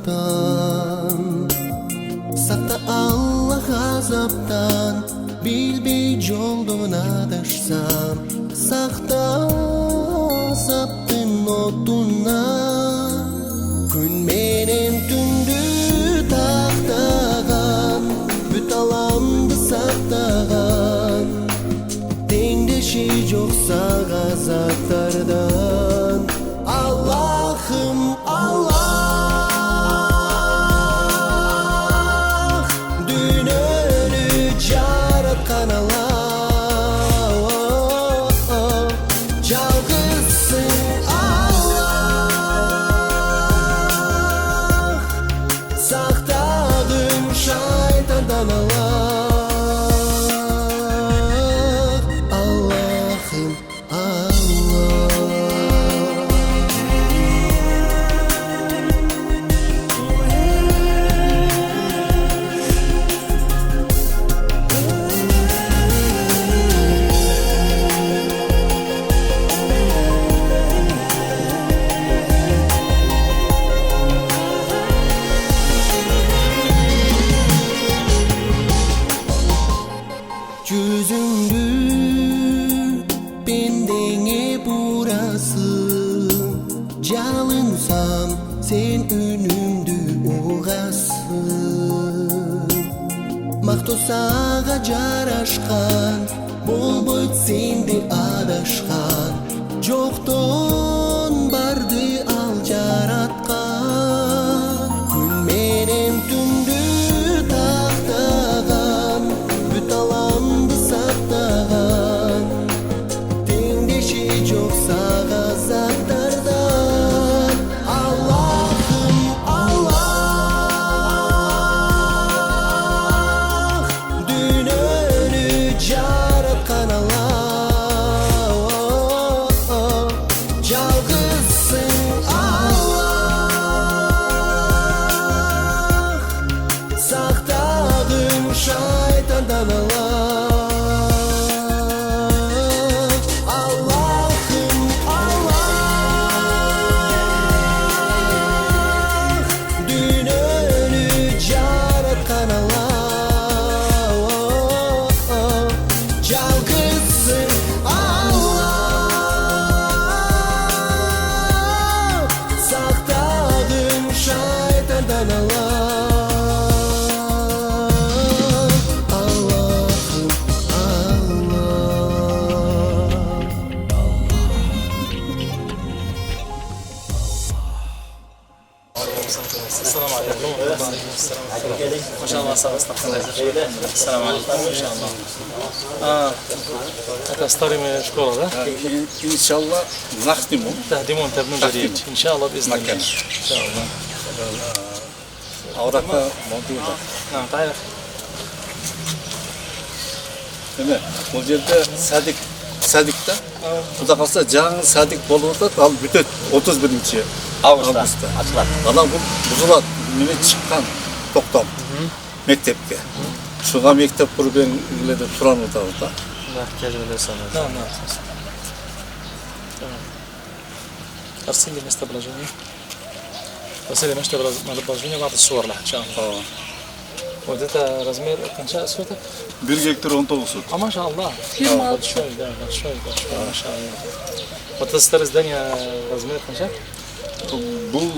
azaptan. Sakta Allah azaptan, bilbey yoldan adaşsam. Sakta azaptın odundan, gün menem tündü taxtagan, büt alamdı sattagan. Tengdeşi yoksa gazaplardan. Allah'ım Allah, dünönü yaratkan Allah, çalgısın Allah, saktadın şeytandan Allah. Allah'ım yüzündü bendenge burasın, çalınsam sen önümdü oğasın. Maktosağa jaraşkan, bolboyt sendi adaşkan. Jokton bardı al jaratkan, gün menem tündü taxtagan, büt alamdı sattagan. Tengdeşi yoksa gazaplardan. Allah'ım Allah, dünönü yaratkan Allah, çalgısın Allah, saktadın şeytandan Allah. Allah'ım Allah, dünönü yaratkan Allah, çalgısın Allah, saktadın şeytandan Allah. Allah'ım السلام عليكم. ما شاء الله صار السلام عليكم ما شاء الله. تستلم شكرا ده İnşallah nakdimu تهدمون تبنون جديد ان شاء الله باذن الله ان شاء الله. Avrakta montuyla. نعم تعال Değil Bu yerde Sadik'te. Kuda kalsa жаңы Sadik bolup da al bütet 31. Avgust'ta. Ana bu buzulat mene çıkan toktam mektepke. Şuga mektep kurbenlerde turan otağında. نعم نعم. ارسل لي مستا بلاجوني. ارسل لي مستا بلاجوني بعض الصور له ان شاء الله. وديت رزمير انشاء صوتك؟ 1 hektar 19 sot. ما شاء الله كثير ما شوي ده شوي ما شاء الله. وتسترز دنيا رزمير انشاء؟ Бұл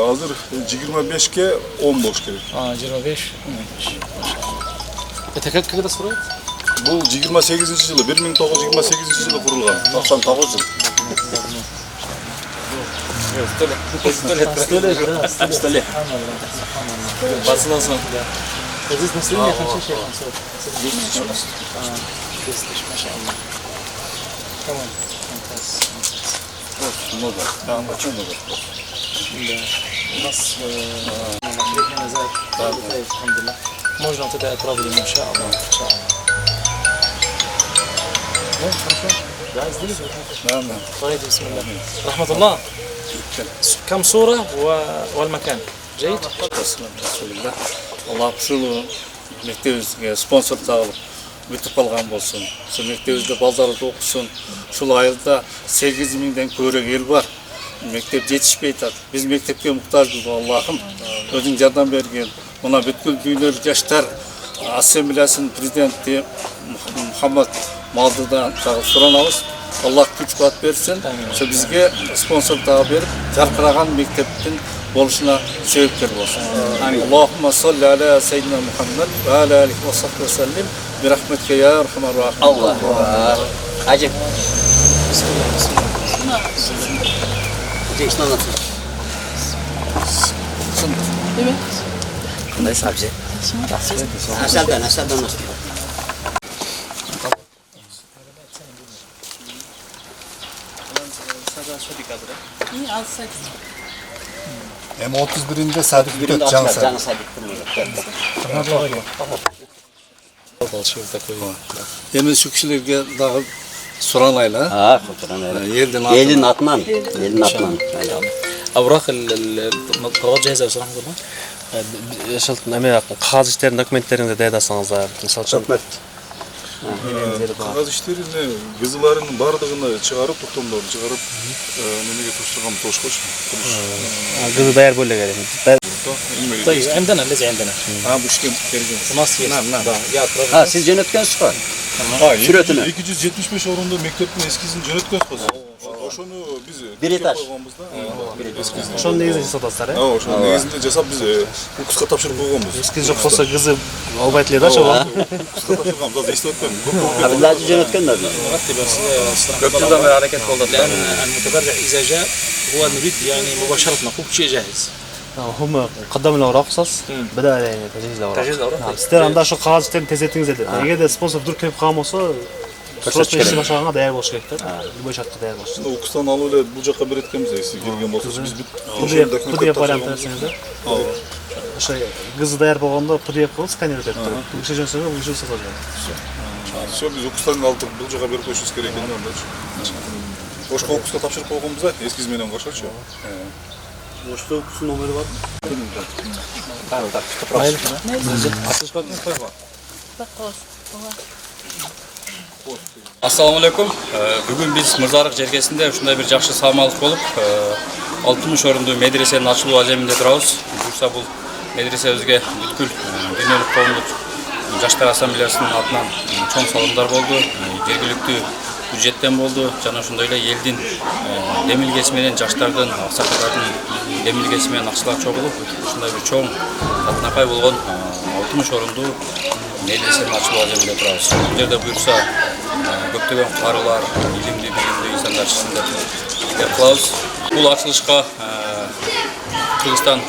hazır 25'ke 10 boş gerek. 25. Это когда строят? Бұл 28 жылы, 1928 жылы құрылған. 99 жыл. Сто лет. Басыласың. Здесь население қанша шей? 10 тысяч, машалла. Tamam. Много. Там очень много. Да. У нас на зайк. الحمد لله. Можно вот это отправить إن شاء الله. إن شاء الله. Да, хорошо. Да, здесь. نعم. طيب بسم الله. رحمة الله. كم صورة والمكان. جيد. Bismillah. Allah şunu mektebimizge sponsor tağılıp бүтүп калган болсун. Şu мектебибизде балдарды окусун. Шул айылда 8 миңден көбүрөөк эл бар. Мектеп жетишпей атат. Биз мектепке муктажбыз, Аллахым. özün jardam bergen. Muna бүткүл büyler Yaşlar Asambleyasının prezidenti Muhammed Maldı'dan soranabız. Allah güç kuvvet versin. Şu bizge sponsor daha berip, jarkıragan mekteptin boluşuna sebepkar bolsun. Allahümme salli ala seyyidina Muhammed ve ala alihi ve sahbihi ve sellim. Bir rahmetke ya rahman rahim. Allah. Acık. İşte anlatın. Evet. Ne sabzi? Aşağıdan nasıl? M31'inde Sadık Bütöt Can Sadık. Can Sadık. Большой такой. Hemen şu kişilerge daha soranayla. Ha, fotoğrafı. Elin atman. أوراق القرارات جاهزة بصراحة والله. Şaltın emeği kağıt işlerin dokumentlerinde daydasanızlar. Misal için. Kağıt işlerine, kızıların bardığını çıkarıp, tutumlarını çıkarıp, memleket tutuşturgan toşkoş. Kızı dayar böyle gelin. طيب عندنا الذي عندنا. Ha bu işte vereceğim. Nasıl yes. Ha, siz yönetken var. Süretini. 275 orunda mekteptin eskisini yönetken kazı. Oşonu biz Bir etaş. Şonun negizinde satasızlar ya. Oşonu negizinde jasap biz bu kıska tapşırıp koyganбыз. Eskiz жоқ болса kızı albaytlıydı da çoğu. Kıska tapşırganбыз, az естіп Abdullah yönetken nerede? كم حركات والله لأن المتبرع إذا جاء هو نريد يعني مباشرة نقول شيء جاهز. هم قدموا الأوراق قصص بدأ يعني تجهيز الأوراق. تجهيز الأوراق. Sizler anda şu kağıt işlerini tez ettiniz dedi. Eğer de sponsor dur kelip kalma olsa Sırasında işi başarına değer boş gerektir. Bir şartta değer boş. Okustan alıyla bu жаққа береткенбіз есі келген болса біз PDF variantı versiyonunda. Şey kızı değer болғанда PDF қылып сканер етеді. Bu işe жөнсөң bu işe сатады. Все, біз Окустан алдық, бұл жаққа беріп қойышымыз керек екен онда. Ошқа Окусқа тапшырып қойғанбыз да, ескізменен қашаршы. Ошқа Окустың номері бар mı? Assalamu alaikum. Bugün biz Mırzalık Cerkesi'nde şunda bir жақсы салмалық болып, 60 орынды медресенің açılу azeminde тұрабыз. Бұйырса бұл медресе бізге бүткіл дүниелік қоғамдық Жаштар Ассамблеясының атынан чоң салымдар болды, жергілікті бюджеттен болды, жана ошондой эле элдин демилгесименен жаштардын, аксакалдардын демилгесименен акчалар чогулуп, ушундай бир чоң татынакай болгон 60 орындуу медресенин ачылуу аземинде турабыз. Бул жерде буюрса көптөгөн карылар, илимдүү, билимдүү инсандар чыксын деп тилек кылабыз. Бул ачылышка Кыргызстан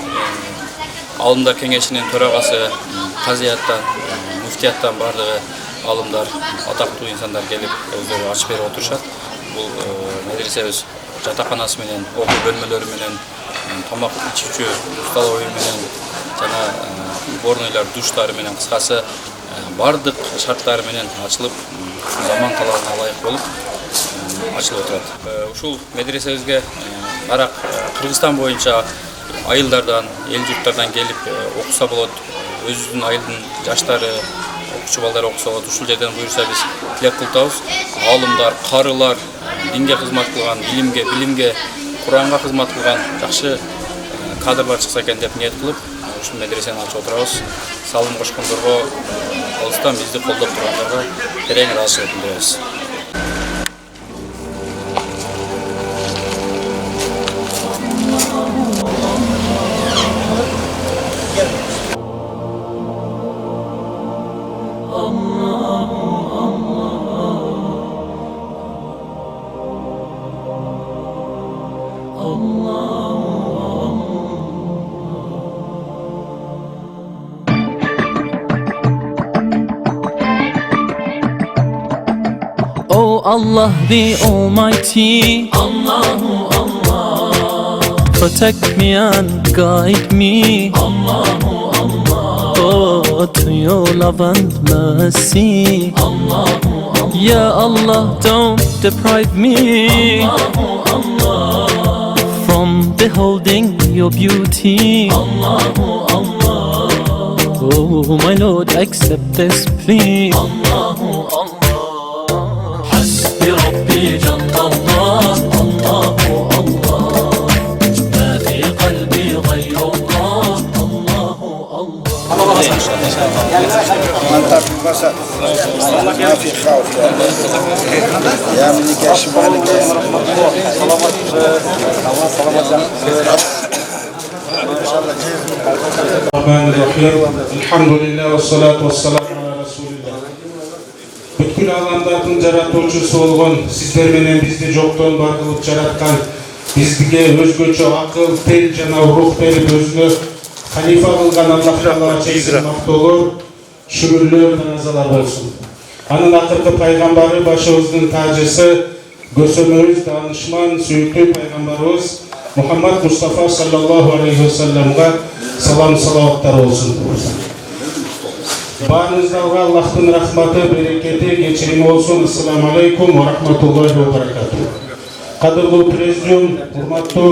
Алымдар кеңешинин төрагасы, казыяттан, муфтияттан бардыгы алымдар, атактуу инсандар келип өздөрү ачып берип отурушат. Бул медресебиз жатаканасы менен, окуу бөлмөлөрү менен, тамак ичүүчү столовой менен жана борнойлар, душтары менен кыскасы бардык шарттары менен ачылып, заман талабына ылайык болуп ачылып отурат. Ушул медресебизге барак Кыргызстан боюнча айылдардан, эл журттардан келип окуса болот. Өзүнүн айылдын жаштары, окуучу балдар окуса болот. Ушул жерден буюрса биз тилек кылтабыз. Алымдар, карылар, динге кызмат кылган, билимге, Куранга кызмат кылган жакшы кадрлар чыкса экен деп ниет кылып, ушул медресени ачып отурабыз. Салым кошкондорго, алыстан бизди колдоп тургандарга терең ыраазычылык билдиребиз. Oh Allah the Almighty, Allahu Allah, protect me and guide me, Allahu Allah, oh to your love and mercy, Allahu Allah, Ya Allah don't deprive me, Allahu Allah, from beholding your beauty, Allahu Allah, oh my Lord accept this plea, Allahu Allah. ربي جل الله الله الله ما في قلبي غير الله ما في خوف يا من كشف عليك الرحمن الرحيم الحمد لله والصلاة والسلام على رسول الله. Бүткүл аламдардын жаратуучусу болгон сиздер менен бизди жоктон бар кылып жараткан, бизге өзгөчө акыл, тел жана рух берип өзүнө халифа кылган Аллах Таалага чексиз мактоолор, шүгүрлөр, назалар болсун. Анын акыркы пайгамбары, башыбыздын тажысы, көсөмөбүз, данышман, сүйүктүү пайгамбарыбыз Muhammed Mustafa sallallahu aleyhi ve sellem'e salam salavаттар olsun. Barınızdaga Allah'ın rahmeti, bereketi, geçirimi olsun. Esselamu aleykum ve rahmetullahi ve berekatuhu. Kadırlı Prezidium, hurmatlı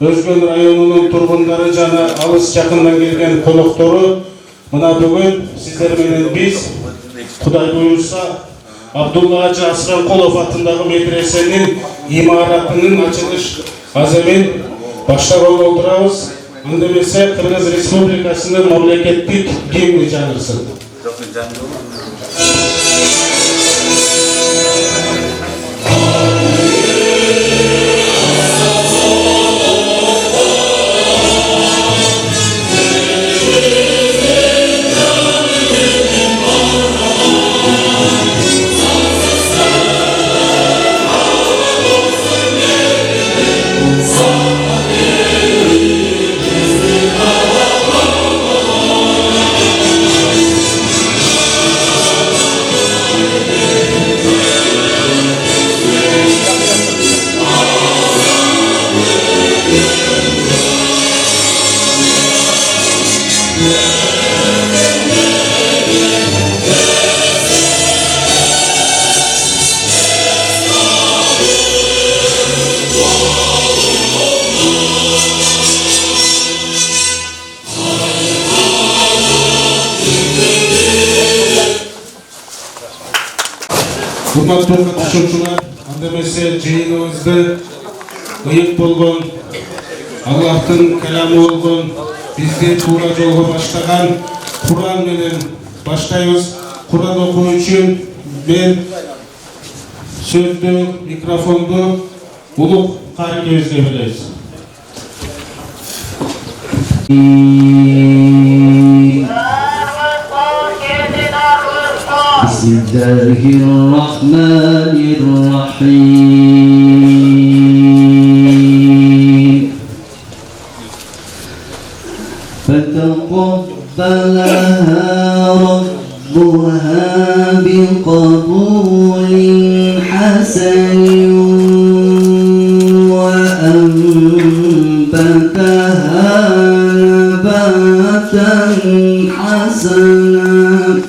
Özgün rayonunun turgunları jana alыс жақындан келген konuktoru, mına bugün sizler menен biz, Kuday buyursa, Abdullah Hacı Asrankolov atındağı medresenin imaratının açılış azemin başta oldurabız. Andemese Kırgız Respublikası'nın memleketlik giyimli canırsın. Hurmatlı katılımcılar, andemese jayınыбызды ıyık bolgon, Allah'ın kelamı olgun, bizde tuğra jolga başlagan Kur'an menen başlayız. Kur'an okuy üçün ben sözdü, mikrofondu, uluk kariközde biliriz. بسم الله الرحمن الرحيم فتقبلها ربها بقبول حسن وأنبتها نباتا حسنا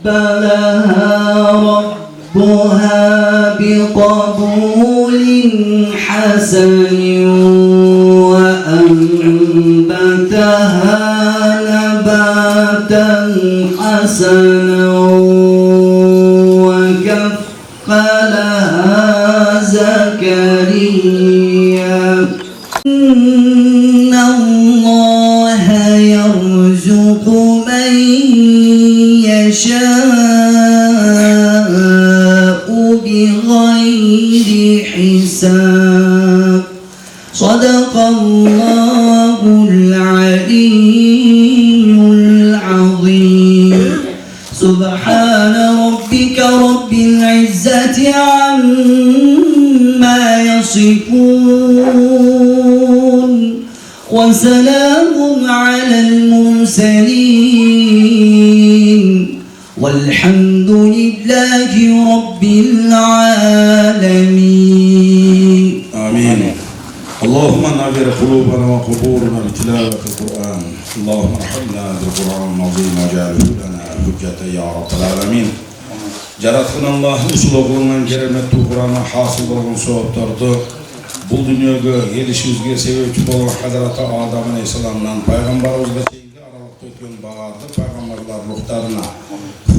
فتقبلها ربها بقبول حسن وأنبتها نباتا حسنا وكفلها زكريا إن الله يرزق من يشاء بغير حساب صدق الله العلي العظيم سبحان ربك رب العزة عما يصفون وسلام على المرسلين والحمد لله رب العالمين آمين. اللهم نور قلوبنا وقبورنا بتلاوة القرآن. اللهم ارحمنا بالقرآن العظيم واجعله لنا حجة يا رب العالمين. Жараткан Аллах'ın sululuğundan keremetli Kur'an'a hasıl olan sohbetlerdi. Bu dünyaya gelişimizge sebepçi olan Hazreti Adem Aleyhisselam'dan Peygamberimizge çeyinki aralıkta ötken bağırdı Peygamberler ruhlarına.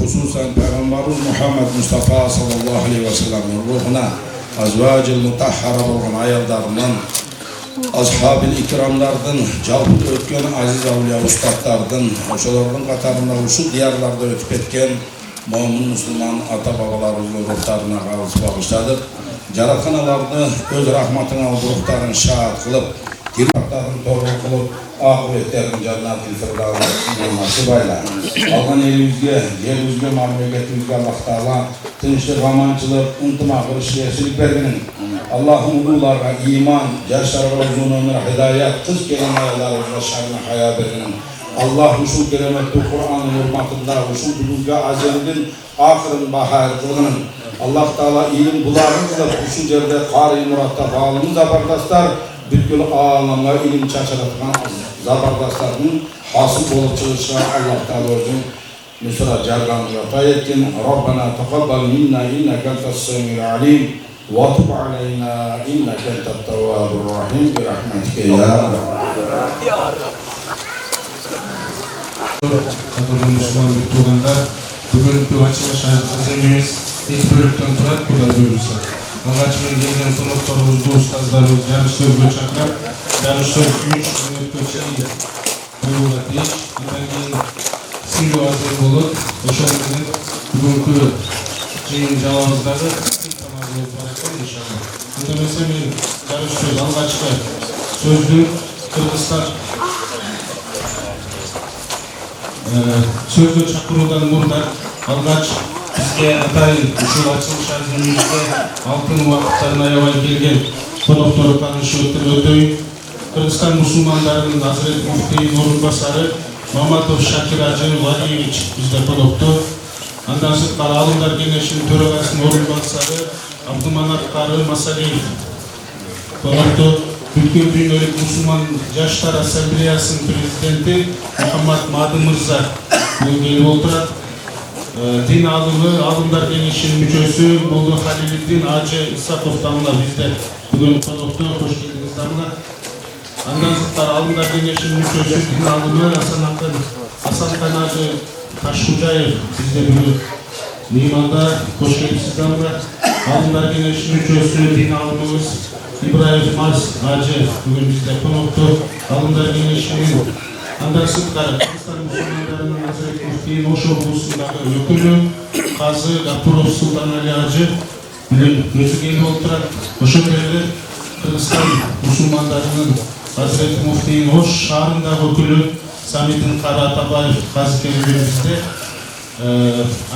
Hususan Peygamberimiz Muhammed Mustafa sallallahu aleyhi ve sellem'in ruhuna azvacil mutahhara olan ayarlarından Ashab-ül ikramlardan, жалпы өtken aziz avliya ustadlardan, oşalardan katarında uşul diyarlarda ötüp etken mu'min Müslüman ata-babalarımızın ruhlarına kavuşu bağışladık. Jaratkanlarını öz rahmatına ruhlarını şahat kılıp, dirhatlarını doğru kılıp, ahirətlərin cennet-i firdavsın nasip ayla. Algan elimizge, yerimizge, mamleketimizge Allah Teala tinçlik, amançılık, ıntımaqlı, şiyesilik verginin. Allah'ın ulularına iman, yaşlarına uzun ömür, hidayet, kız gelen ayalarımıza şarına haya verginin. Allah usul keremetli Kur'an'ın hürmetinde, usul buluzga azemdin, ahırın bahar kılgının. Allah Teala ilim bularımızla usul yerde kari muratta bağlımız zabardaslar, bütkül ağlamlar ilim çaçaratkan zabardaslarının hasıl olup çalışan Allah Teala özün Nusra Jargan'la tayetkin. Rabbana taqabbal minna innaka entas semil alim ve tub aleyna innaka entat tevvabur rahim bi rahmetike ya Rabbi. Katılı Müslüman bir tuğanlar bugünkü açılış azimimiz ilk bölükten turar kuda bölürse. Ağaçmen gelgen konuklarımız, dostlarımız, yarışlar göçaklar, yarışlar 3 minut göçeğiyle buyurlar değil. Ondan keyin Silo azim olur. Oşanımızın bugünkü şeyin cevabızları tamamı olarak inşallah. Bunda mesela ben yarışlar algaçka sözlü Kırgızstan sözlü çakırıdan buradan algaç bizge atayın uşul açılış azimimizde altın vakıtlarına yavay gelgen konukları tanışıp ötөй Kırgızstan Müslümanlarının Hazreti Mufti'nin orunbasarı Mamatov Şakir Hacı Valievich bizde konuktu. Andan sırtkары Alımlar Kenешinin төрағасының орынбасары Abdümanap Karı Masaliyev konuktu. Бүткүл дүйнөлүк Müslüman Жаштар Ассамблеясынын президенти Muhammed Madi Mırza келип отурат. Din alımı, Alımlar Kenешinin мүчөсү Молду Халилиддин Ажы Исаков дамла бизде бүгүн конукта. Кош келдиңиз дамла. Андан сырткары Alımlar Kenешinin мүчөсү din alımı Асанкан Ажы Ташкужаев бизде бүгүн мейманда. Кош келипсиз дамла. Alımlar Kenешinin мүчөсү din alımыбыз İbrahim Mars Hacı bugün bizde konuktu. Alımlar Kenешinin andan sırtkары Kırgızstan Müslümanlarının Hazreti Mufti'nin Oşo Bulusu'ndaki ökülü Kazı Gapurov Sultanali Hacı bugün özü gelip oturan Oşo yerli Kırgızstan Müslümanlarının Hazreti Mufti'nin Oş şahrındaki ökülü Samettin Kara Atabayev Kazı gelip bizde.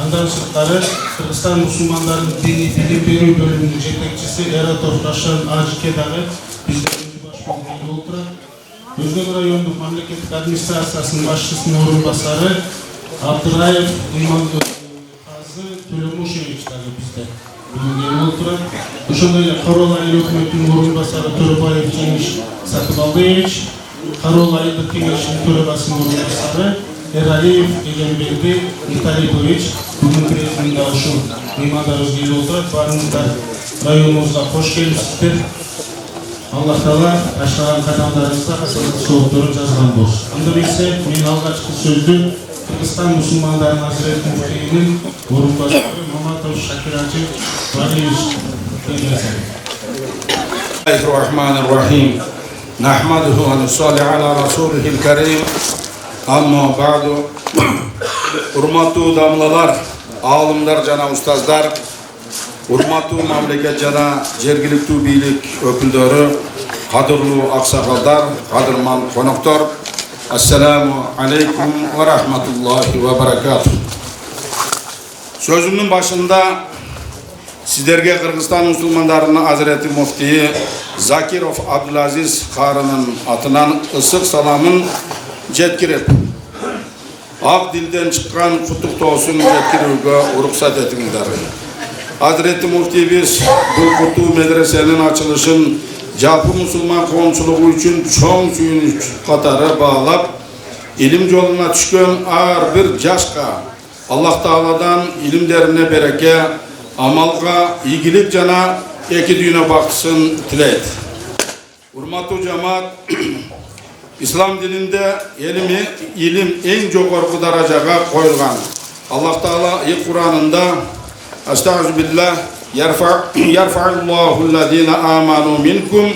Andan sırtkары Kırgızstan Müslümanların dini bilim berүү bölümünün жетекчиси Eratov Raşan Ajike dagы bizde baş belgeli oturan. Özgök rayonduk mamleketlik administrasiyasının başçısının orunbasarı Abdurayev Imamlı Kazı Tölemuşevich dagы bizde bugün gelip oturan. Ошондой эле Корол айыл өкмөтүнүн орунбасары Төрөбаев Жеңиш Сатыбалдиевич, Корол айылдык кеңешинин төрагасынын орунбасары Eraliyev Egenberdi Nitalipovich bugün prezidentinde uşu meymandarımız gelip oturup barınızlar rayonumuzda hoş gelipsizler. Allah Teala aşağıdan kanallarınızda hasanat soğukları жазган болsun. Anda bilse men algaçkı sözlü Kırgızstan Müslümanların Hazreti Mufti'nin orunbasarı Mamatov Şakir Hacı Valievich Kenesi. Bismillahirrahmanirrahim. Nahmaduhu ve nusalli ala rasulihil kerim. Amma ba'du. Urmatlı damlalar, alımlar jana ustazlar, urmatlı mamleket jana jergilikli bilik öküldörü, kadırlı aksakaldar, kadırman konuktor. Assalamu aleykum ve rahmetullahi ve berekatuhu. Sözümün başında sizlerge Kırgızstan Müslümanlarının Hazreti Mufti Zakirov Abdülaziz Karı'nın atından ısık salamın жеткирет. Ак дилден чыккан куттуктоосун жеткирүүгө уруксат этиңиздер. Hazreti Muftibiz бул куттуу медресенин ачылышын жалпы мусулман коомчулугу үчүн чоң сүйүнүч катары баалап, илим жолуна түшкөн ар бир жашка Аллах Тааладан илимдерине береке, амалга ийгилик жана эки дүйнө бактысын тилейт. Урматтуу жамаат, İslam dilinde ilim en jokorku darajaga koyulgan. Allah Teala Kur'an'ında Estağfirullah yarfa'ullahu allazina amanu minkum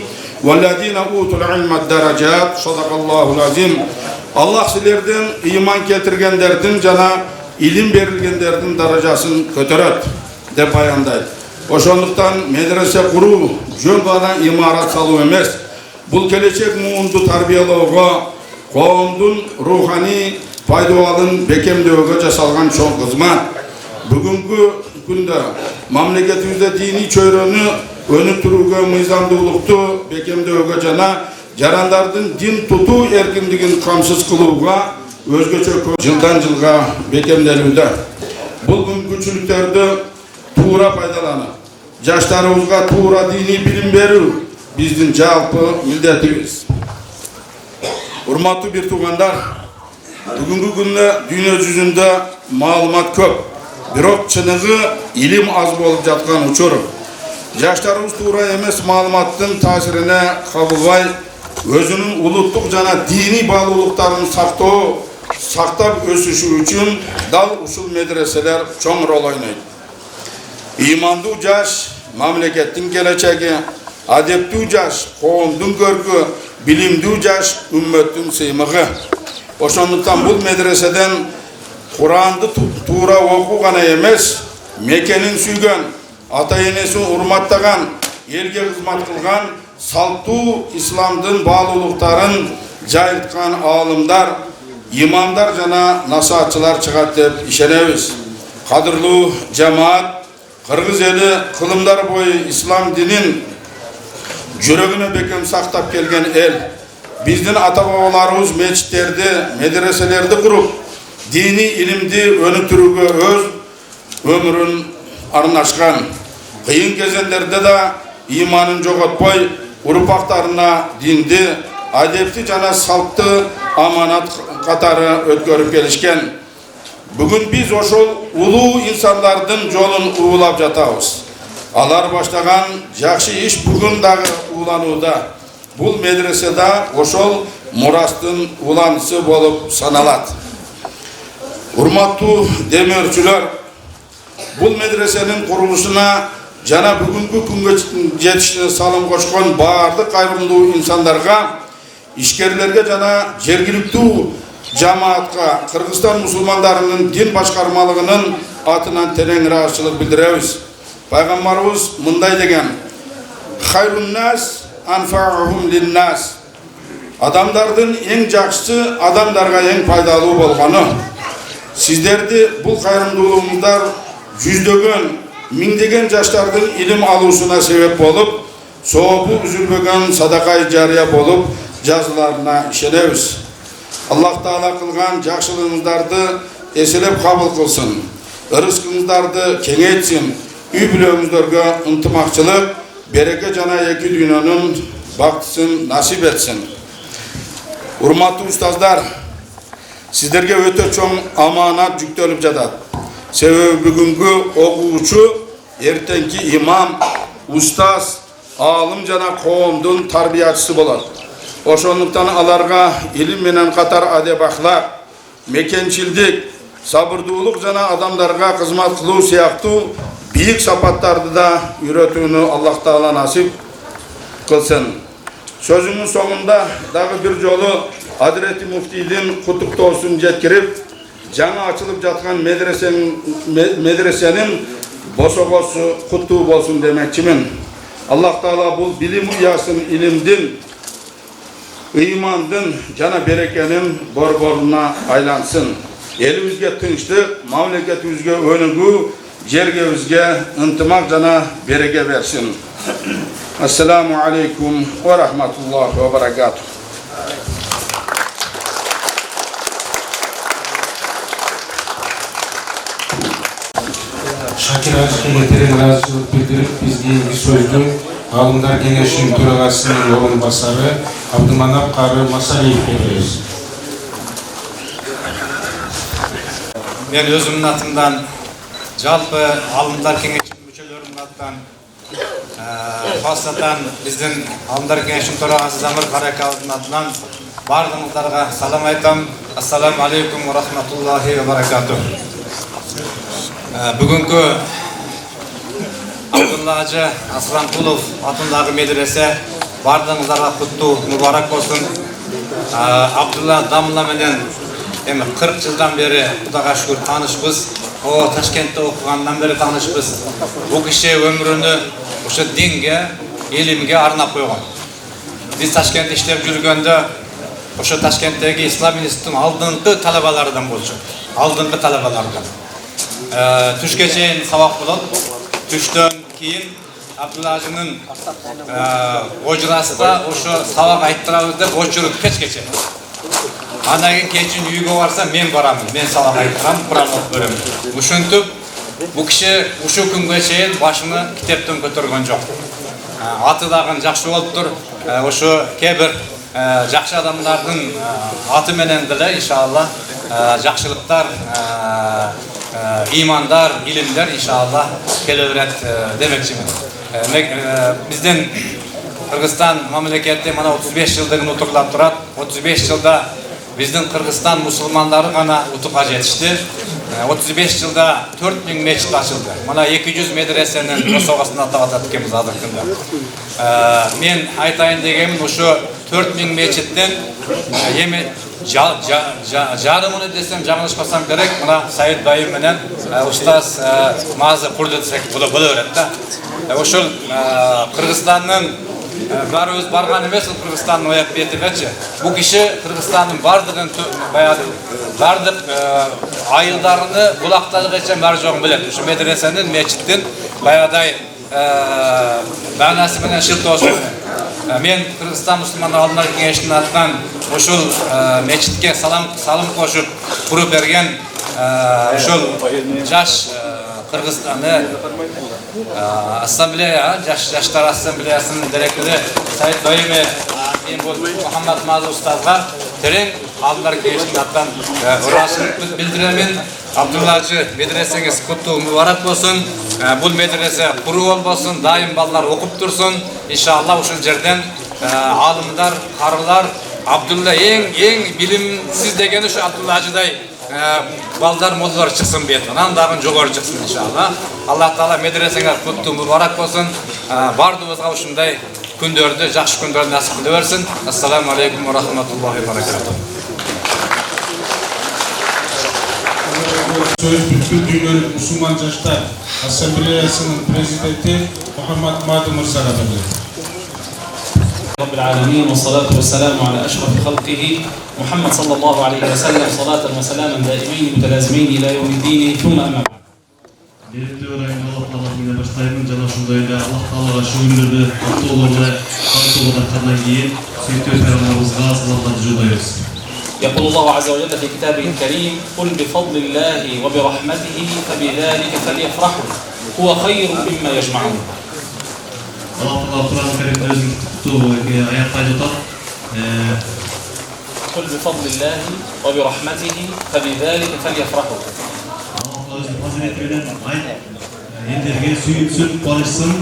وَالَّذِينَ أُوتُوا الْعِلْمَ الدَّرَجَاتِ صَدَقَ اللّٰهُ الْعَظِيمُ. Allah sizlerden iman getirgenlerden jana ilim berilgenlerden darajasını kötöröt dep bayandayt. Oşonduktan medrese kuru jön bana imarat salуу emes. Bul gelecek muundu tarbiyalooga, koomdun ruhani пайдаланын бекемдөөгө жасалган чоң кызмат. Бүгүнкү күндө мамлекетибизде диний чөйрөнү өнүктүрүүгө, мыйзамдуулукту бекемдөөгө жана жарандардын дин тутуу эркиндигин камсыз кылууга өзгөчө жылдан жылга бекемделүүдө. Бул мүмкүнчүлүктөрдү туура пайдаланып, жаштарыбызга туура диний билим берүү биздин жалпы милдетибиз. Урматтуу бир туугандар, бүгүнкү күндө дүйнө жүзүндө маалымат көп, бирок чыныгы илим аз болуп жаткан учур. Жаштарыбыз туура эмес маалыматтын таасирине кабылбай, өзүнүн улуттук жана диний баалуулуктарын сактап өсүшү үчүн дал ушул медреселер чоң рол ойнойт. Имандуу жаш мамлекеттин келечеги, адептүү жаш коомдун көркү, билимдүү жаш үммөттүн сыймыгы. Ошондуктан бул медреседен Куранды туура окуу гана эмес, мекенин сүйгөн, ата-энесин урматтаган, элге кызмат кылган, салттуу исламдын баалуулуктарын жайылткан аалымдар, имамдар жана насаатчылар чыгат деп ишенебиз. Кадырлуу жамаат, Кыргыз эли кылымдар бою ислам динин жүрөгүнө бекем сактап келген эл. Биздин ата-бабаларыбыз мечиттерди, медреселерди куруп, дини илимди өнүктүрүүгө өз өмүрүн арнашкан. Кыйын кезеңдерде да иманын жоготпой, урпактарына динди, адепти жана салтты аманат катары өткөрүп келишкен. Бүгүн биз ошол улуу инсандардын жолун уулап жатабыз. Алар баштаган жакшы иш бүгүн дагы ууланууда. Бул медреседа ошол мурастын уланысы болуп саналат. Урматтуу демөөрчүлөр, бул медресенин курулушуна жана бүгүнкү күнгө жетишине салым кошкон баардык кайрымдуу инсандарга, ишкерлерге жана жергиликтүү жамаатка, Кыргызстан мусулмандарынын дин башкармалыгынын атынан терең ыраазычылык билдиребиз. Пайгамбарыбыз мындай деген: "Хайрун нас анфаухум линнас". Адамдардын эң жакшысы адамдарга эң пайдалуу болгону. Сиздерди бул кайрымдуулугуңуздар жүздөгөн, миңдеген жаштардын илим алуусуна себеп болуп, сообу үзүлбөгөн садакай жарыя болуп жазыларына ишенебиз. Аллах Таала кылган жакшылыгыңыздарды эселеп кабыл кылсын. Ырыскыңыздарды кеңейтсин. Үй бүлөңүздөргө ынтымакчылык, береке жана эки дүйнөнүн бактысын насип этсин. Урматтуу устаздар, сиздерге өтө чоң аманат жүктөлүп жатат. Себеби бүгүнкү окуучу эртеңки имам, устаз, аалым жана коомдун тарбиячысы болот. Ошондуктан аларга илим менен катар адеп ахлак, мекенчилдик, сабырдуулук жана адамдарга кызмат кылуу сыяктуу бийик сапаттарды да үйрөтүүнү Аллах Таала насип кылсын. Сөзүмдүн соңунда дагы бир жолу Адирети муфтийдин куттуктоосун жеткирип, жаңа ачылып жаткан медресенин босогосу куттуу болсун демекчимин. Аллах Таала бул билим уясын, илимдин, ыймандын жана берекенин борборуна айлансын. Элибизге тынчтык, мамлекетибизге өнүгүү, жергебизге ынтымак жана береке берсин. Ассаламу алейкум ва рахматуллахи ва баракатух. Шакир Ажыкеге терең ыраазычылык билдирип, бизге сөздү Ғалымдар кеңешинин төрагасынын орун басары Абдыманап Кары Масалиевке беребиз. Мен өзүмдүн атымдан, жалпы Ғалымдар кеңешинин мүчөлөрүнүн атынан, хасатан биздин Ғалымдар кеңешинин төрагасы Замир Каракалдын атынан бардыгыңыздарга салам айтам. Ассаламу алейкум ва рахматуллахи ва баракатух. Бүгүнкү Абдулла Ажы Асламкулов атындагы медресе Bardığınızlara kutlu, mübarek olsun. Abdullah Damla menen 40 yıldan beri Kudaga şükür tanışbız. O Taşkent'te okugandan beri tanışbız. Bu kişi ömrünü o'sha dinge, ilimge arnap koygan. Biz Taşkent'te işlep жүрgöndө o'sha Taşkent'teki İslam institutun aldığınкы talabalardan bolчу. Aldığınкы talabalardan. Түшкө чейин сабак болот. Түштөн кийин Abdullah'ın hocrasında o'sha sabak ayttırabız deb o'chirib kechgacha. Andan keyin kechin uyga borsa men boraman. Men sabak ayttiram, Qur'on o'qib beraman. Ушинтип bu kishi o'sha kunga чейин boshini kitobdan ko'targan jo'q. Аты dag'ın жақсы болuptur. O'sha kebir жақсы adamlarning аты менен деле inşallah жақсылыктар, iymandar, ilimler inşallah kelaverat demekçimin. Bizden Kırgızstan memleketi mana 35 yıldır utuklap turat. 35 yılda bizden Kırgızstan Müslümanları gana utuğa yetişti. 35 yılda 4000 meçit açıldı. Mana 200 medresenin o soğasını atavat etkimiz adırkında. Men aytayın degemin şu 4000 meçitten jarımını desem жаңылышпасам керек. Mana Sayit Dayım menen ustaz mazı kurdu desek bu da öğretti. Oşul Kırgızstan'ın barımız bargan emes, Kırgızstan'ın oyap betibetçi. Bu kişi Kırgızstan'ın bardığın bardık ayıldarını bulaktalı geçen var жоғын bilir. Şu medresenin, meçittin bayaday manası menen şırt olsun. Men Kırgızstan Müslümanlar Alımlar Kengeşi'nin atkan oşul meçitke salım koşup kurup bergen oşul jaş Kırgızstan'ı Assambleya, Yaşlar Assambleyasının direktörü Sayit Dayım'ı Muhammed Mazı Ustaz'a terin Alımlar Kengeşi'nin atkan uğraşını bildiremin. Abdullahcı medreseniz kutlu mübarek olsun. Bu medrese kuru olmasın, daim ballar okup dursun. İnşallah şu yerden alımlar, karılar, Abdullah en bilimsiz degeni şu Abdullahcıday ballar mollar çıksın beytin. Andağın joğarı çıksın inşallah. Allah Teala medreseniz kutlu mübarek olsun. Bardığımızga şunday kündörde, жақсы kündörde nasip kılıversin. Assalamu alaikum ve rahmetullahi ve berekatuhu. Söz Bütkül Dünyölük Müslüman Jaşlar Assambleyasının Prezidenti Muhammed Madi Mırsala Bey. رب العالمين والصلاة والسلام على أشرف خلقه محمد صلى الله عليه وسلم صلاة وسلاما دائمين متلازمين إلى يوم الدين ثم أما بعد. Birinci öğrenim Allah Teala'yla başlayımın cana şundayla Allah Teala'ga şu günlerde Abdullah'la Abdullah'da kadar giyin Sünneti Peygamberimizga salatları jodayız. يقول الله عز وجل في كتابه الكريم قل بفضل الله وبرحمته فبذلك فليفرحوا هو خير مما يجمعون. Allah Teala Kur'an-ı Kerim'de özünü tuttuğu ayakkaydı tutar. قل بفضل الله وبرحمته فبذلك فليفرحوا. Allah Teala özünü faziletiyle ayet yenderge süyünsün, barışsın.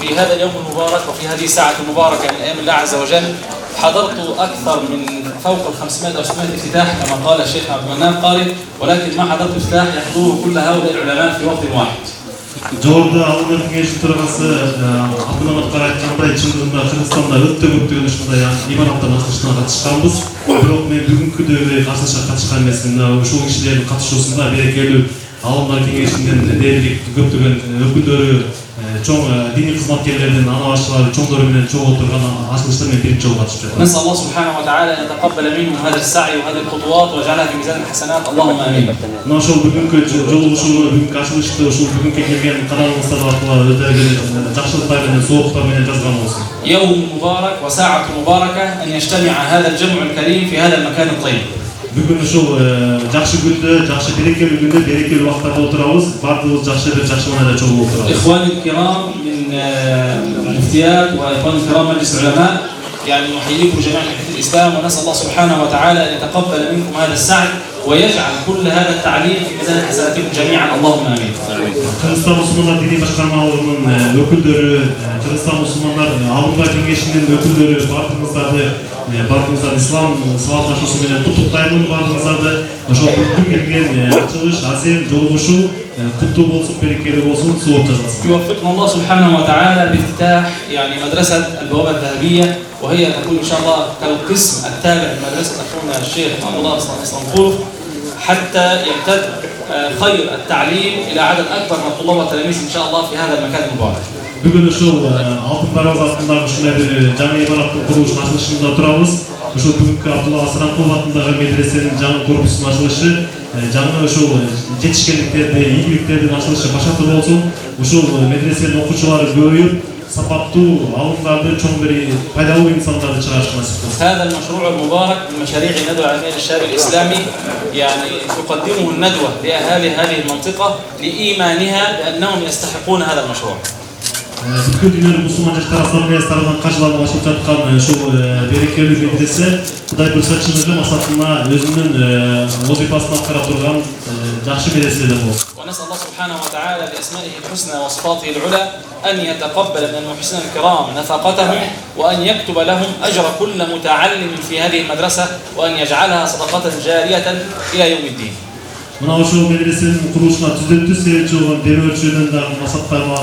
في هذا اليوم المبارك وفي هذه الساعة المباركة من أيام الله عز وجل حضرت أكثر من فوق 500 أو 600 افتتاح كما قال الشيخ عبد المنان قارئ ولكن ما حضرت افتتاح يحضره كل هؤلاء العلماء في وقت واحد. Жоғарыда Алымдар Кеңесінің төрағасы Абдулмамат Қара айтқандай, шындығында Қырғызстанда өте көптеген ушундай имараттар ачылышына катышканбыз. Бирок мен бүгүнкүдөгү катышка катышкан эмесмин. Ушул кишилердин катышуусунда берекелүү Алымдар Кеңесинин дээрлик көптөгөн өкүлдөрү, чоң диний кызматкерлердин ана башчылары чоңдору менен чогуу отурган ачылышта мен биринчи жолу катышып жатам. نسأل الله سبحانه وتعالى أن يتقبل منهم هذا السعي وهذه الخطوات ويجعلها في ميزان الحسنات اللهم آمين. Мына ошол бүгүнкү жолугушууну, бүгүнкү ачылышты ушул бүгүнкү келген кадамыңыздар аркылуу өтө жакшылыктар менен, сооктор менен жазган болсун. يوم مبارك وساعة مباركة أن يجتمع هذا الجمع الكريم في هذا المكان الطيب. Бүгүн ушул жакшы күндө, жакшы берекелүү күндө, берекелүү убактарда отурабыз. Бардыгыбыз жакшы маанайда чогуу отурабыз. إخواني الكرام من المفتيات وإخواني الكرام مجلس العلماء يعني نحييكم جميعا بحيث الإسلام ونسأل الله سبحانه وتعالى أن يتقبل منكم هذا السعي ويجعل كل هذا التعليم في ميزان حسناتكم جميعا اللهم آمين. Kırgızstan Müslümanlar Dini Başkanlığı'nın öküldörü, Kırgızstan Müslümanlar Alımlar Kengeşi'nin öküldörü, bardığımızda İslam salatlaşması menен tutuktayımın bardığımızda ошол бүткүл келген ачылыш, азем, жолугушуу Kutu olsun, berekeli olsun, soğuk cazasın. يوفقنا الله سبحانه وتعالى بافتتاح يعني مدرسة البوابة الذهبية، وهي تكون إن شاء الله كالقسم التابع لمدرسة أخونا الشيخ عبد الله الصنفور، حتى يمتد خير التعليم إلى عدد أكبر من الطلاب والتلاميذ إن شاء الله في هذا المكان المبارك. Bugün şu altın darvaz altında şuna bir cami ibaratlı kuruluşun açılışında oturağımız. Şu bugünkü Abdullah Asrankul adındaki medresenin cami korpusunun açılışı, cami şu yetişkinliklerde, iyiliklerden açılışı başarılı olsun. Şu medresenin okuçuları görüyor, sapaptı, alımlarda çok bir faydalı insanları çıkartması. هذا المشروع المبارك من مشاريع ندوة عالمية للشباب الإسلامي، يعني تقدمه الندوة لأهالي هذه المنطقة لإيمانها بأنهم يستحقون هذا المشروع. Bütün dünyada Müslümanca taraflarına tarafından karşılanma başlık yapkan şu berekeli medrese Kuday Bürsaçı'nın masasına özünün vazifasını aktarıp durgan жақсы medrese de bu. ونسأل الله سبحانه وتعالى بأسمائه الحسنى وصفاته العلى أن يتقبل من المحسنين الكرام نفقتهم، وأن يكتب لهم أجر كل متعلم في هذه المدرسة، وأن يجعلها صدقة جارية إلى يوم الدين. Mına şu medresenin kuruluşuna tüzüntü sebepçi olan demi ölçüünün de masatlarına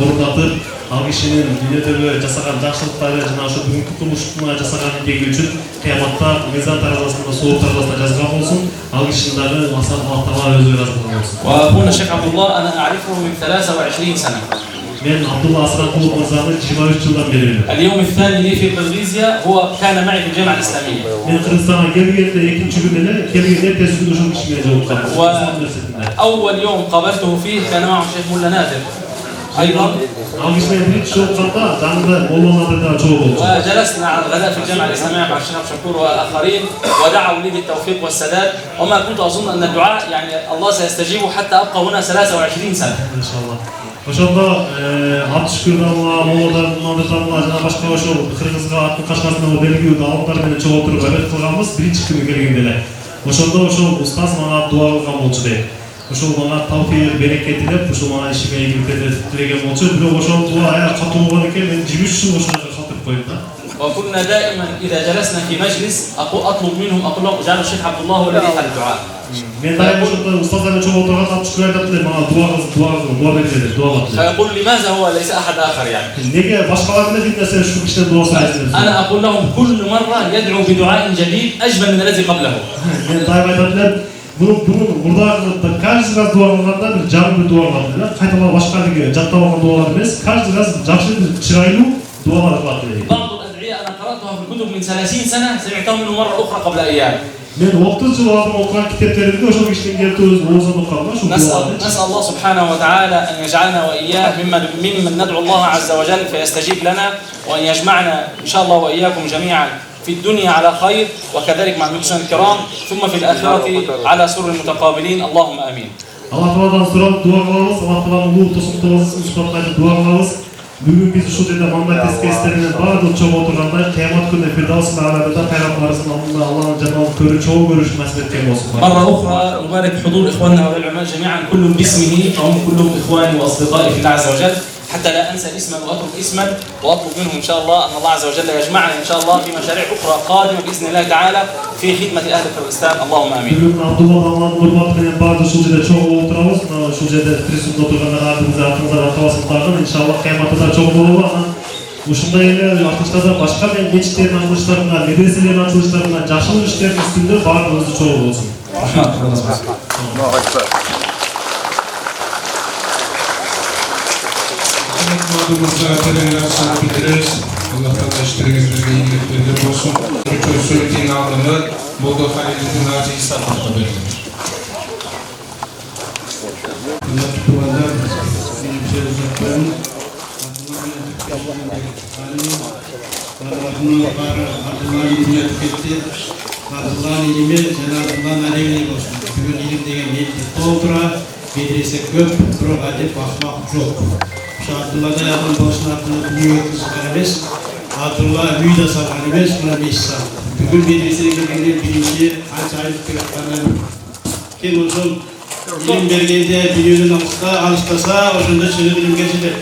ornatıp, al kişinin dünyada jasagan жақсылыктары жана şu bugünkü kuruluşuna jasagan еңбеги үчүн кыяматта мыйзан таразасында соо таразасында жазган болсун, ал кишинин дагы масат Аллах өзү жазган болсун. وأخونا الشيخ عبد الله أنا أعرفه من 23 سنة. Men Abdullah Asrankul Mirza'nı 23 yıldan beri biliyorum. اليوم الثاني لي في قرغيزيا هو كان معي في الجامعة الإسلامية. Men Kırgızistan'a gelgende ikinci günde gelgende ertesi gün uşun kişiye cevap kaldım. وأول يوم قابلته فيه كان معه الشيخ مولا نادر أيضا. وجلسنا على الغداء في الجامعة الإسلامية مع الشيخ شكور وآخرين، ودعوا لي بالتوفيق والسداد، وما كنت أظن أن الدعاء يعني الله سيستجيبه حتى أبقى هنا 23 سنة. إن شاء الله. Ошондо Абдышкүрданла, Молоданла жана башка ошо Кыргызга аттын кашкасына белгилүү даалдар менен чогултуруп аракет кылганбыз биринчи күнү келгенде эле. Ошондо ошол устаз мага дуа кылган болчу дейт. Ошол мага тавфик берекет илеп, ошол мага ишиме ийгиликтерди тилеген болчу. Бирок ошол дуа аяк катуу болгон экен, мен 23 жыл ошого калтырып коюм да. وكنا دائما إذا جلسنا في مجلس أطلب منهم أقول لهم جعلوا الشيخ عبد الله هو الذي يفعل الدعاء. فيقول لماذا هو ليس أحد آخر يعني؟ أنا أقول لهم كل مرة يدعو بدعاء جديد أجمل من الذي قبله. Burada каждый раз дуа кылганда бир жаңы бир дуа кылат. Кайталап башка деге жаттап алган дуалар эмес, каждый раз жакшы бир чырайлуу дуалар кылат. بعض الأدعية أنا قرأتها في الكتب من 30 سنة سمعتها منه مرة أخرى قبل أيام. Men 30 yıl aldım okuyan kitaplarımda o kişinin geldiği oğuzdan okuyanlar şu نسأل الله سبحانه وتعالى أن يجعلنا وإياه ممن ندعو الله عز وجل فيستجيب لنا، وأن يجمعنا إن شاء الله وإياكم جميعا في الدنيا على خير، وكذلك مع المحسنين الكرام، ثم في الآخرة على سرر متقابلين. اللهم آمين. Allah Teala'dan soralım, dua kılalım. Allah Teala'nın bu tosuntuğumuzu ispatlayıp dua kılalım. Bugün biz şu dedi mandat tezkeslerinin bazı çok oturanda kıyamet günü Firdevs-i Alâ'da Peygamberimizin Allah'ın Cenab-ı Körü çoğu görüşmesi etken olsun. مرة أخرى نبارك حضور إخواننا والعلماء جميعا كلهم باسمه، فهم كلهم إخواني وأصدقائي في الله عز وجل، حتى لا أنسى اسما وأترك اسما، وأطلب منهم إن شاء الله أن الله عز وجل يجمعنا إن شاء الله في مشاريع أخرى قادمة بإذن الله تعالى في خدمة أهل كردستان. اللهم آمين. Bugün Abdullah'dan Nurbat'ın bazı şucede çok oturağız. Şucede Trisun'da oturganlar adımıza aklımıza rakavasını takın. İnşallah kıyamatta da çok olur ama uşunda yine açılışlarda başka bir geçitlerin açılışlarına, medreselerin açılışlarına, yaşlı işlerin üstünde bağırmamızı çok olsun. Madımızda terenlersen bitiririz. Allah'tan da işlerimizde iyiliklerinde olsun. Bütün söylediğin anlamı Bolda Halil'in Naci İsa'nın verilir. Allah tutulanlar, benim sözcüklerim, Abdullah'ın ilmine tüketti. Abdullah'ın ilmi, Cenab-ı'nın aleyhine olsun. Bugün ilim degen mevcut doldura, medrese köp, bırak adep bakmak çok. Abdullah'da yakın başına hakkında büyük kızlarımız, Abdullah büyük de sarkanımız, buna bir işsal. Bugün medreseye girdiğinde birinci, acayip bir aktarlar. Kim olsun, ilim belgede, biliyorsun namızda, alıştasa, oşunda çığır ilim geçilir.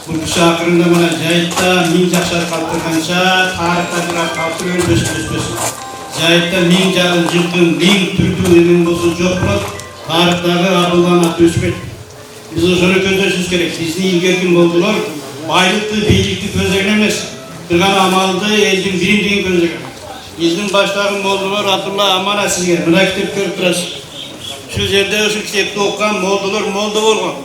Bu kişi hakkında bana Cahit'ta min jakşar kalktırgança, tarihta bir kalktırıyor, bös. Cahit'ta min jarın, jılkın, min türkün ilim olsun çok bırak. tarixtagi Abdullah atı ösmedi. Biz ошону көздөшүбүз керек. Биздин илгерки молдолор байлыкты, бийликти көздөген эмес. Бир гана амалды, элдин биримдигин көздөген. Биздин баштагы молдолор Абдулла амана сизге мына китеп көрүп турасыз. Şu жерде ошо китепти окуган молдолор молдо болгон.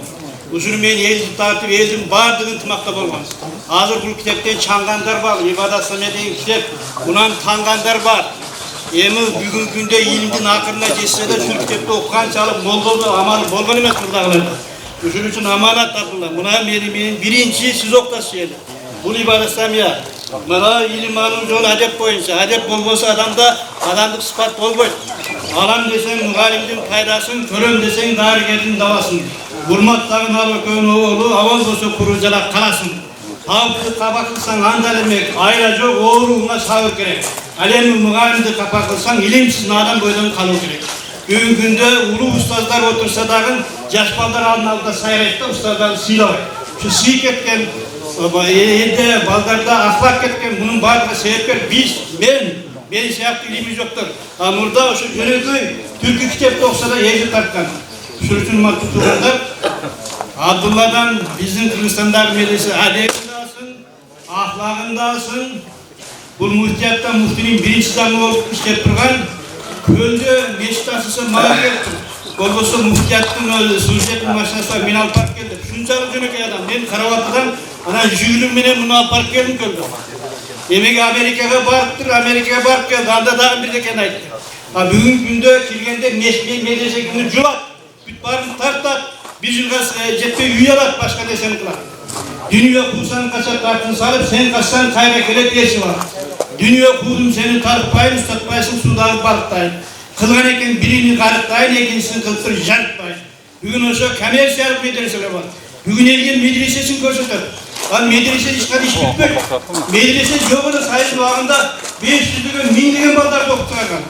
Ушуну мен элди тартып, элдин баардыгын ынтымакта болгон. Азыр бул китептен чаңгандар бар, ибадат саме деген китеп, унан таңгандар бар. Эми бүгүнкү күндө илимдин акырына жетсе да ушул китепти окуганчалык молдолор амалы болгон эмес мурдагыларда. Ушун үчүн аманат Абдулла. Мына менин биринчи сиз октасыз эле. Бул ибадат самия. Мына илим алуу жолу адеп боюнча. Адеп болбосо адамда адамдык сыпат болбойт. Алам десең мугалимдин пайдасын, көрөм десең дарыгердин дабасын. Урматтагын ал экөөнүн оолу, абал болсо куру жана канасын. Табыкты каба кылсаң андал эмек, айла жок ооруңа сабыр керек. Ал эми мугалимди капа кылсаң илимсиз адам бойдон калуу керек. Бүгүнкү күндө улуу устаздар отурса дагы жаш балдар алдын алда сайрайт да устаздарды сыйлабайт. Ушу сый кеткен, элде балдарда ахлак кеткен, мунун баардыгы себепкер биз, мен сыяктуу илими жоктор. А мурда ошо жөнөкөй түркү китепти окуса да эже тарткан. Ушул үчүн урматтуу туугандар, Абдулладан биздин Кыргызстандагы медресе адебинде алсын, ахлагында алсын. Бул муфтияттан муфтинин биринчи замы болуп иштеп турган. Көлдө мешит ачылса мага келди. Болбосо муфтияттын сюжеттин машинасы мен алып барып келди. Шунчалык жөнөкөй адам. Мен Карабатыдан анан жүгүнүм менен муну алып барып келдим көлдө. Эмеге Америкага барыптыр, Америкага барып келди. Анда дагы бирдекени айтты. А бүгүнкү күндө келгенде медресе күнү жулат, бүт баарын тартат, бир жылга жетпей үй алат, башка нерсени кылат. Дүйнө куусаң качап тартын салып, сен качсаң кайра келет эси бар. Дүйнө куудум сени тарпайын, устатпайсың, суудагы балыктайын. Кылган экен бирини карыктайын, экинчисин кылып туруп жарытпайын. Бүгүн ошо коммерциялык медреселер бар. Бүгүн элге медресесин көрсөтөт. Ал медресе ишкана иш бүтпөйт. Медресе жок эле сайын убагында 500 1000 балдарды окуткан.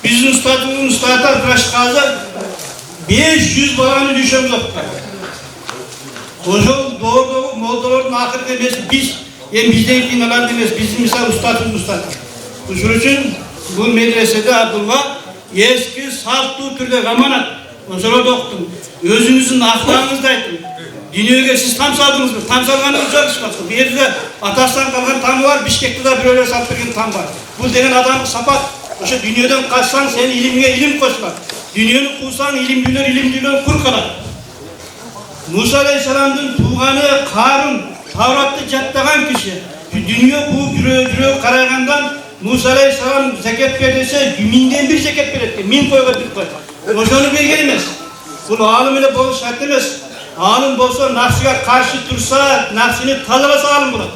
Биздин устатар Рашказы 500 баланы düşөмүз окуткан. Ошол доордогу молдолордун акыркы эмеси биз, бизден кийин аларды эмес, биздин мисалы устатыбыз устат. Ушул үчүн бул медреседе Абдулла эски салттуу түрдө аманат. Ошолорду окуттум. Өзүңүздүн ахлагыңызды айтым. Дүйнөгө сиз там салдыңызбы? Там салганыңыз жок ишмаксыз. Бу жерде атасынан калган тамы бар, Бишкекте да бирөөлөр салып берген там бар. Бул деген адамдык сапат. Ошо дүйнөдөн качсаң, сен илимге илим кошулат. Дүйнөнү куусаң, илимдүүлөр кур калат. Муса алейхисаламдын тууганы Карун, Тавратты жаттаган киши. Дүйнө кууп жүрөп карагандан Musa aleyhisselam zekat ver dese 1000'den bir zekat verir. 1000 koyga bir koy. Ошону берген эмес. Бул алым эле болуш шарт эмес. Алым болсо нафсыга каршы турса, нафсыны тазаласа алым болот.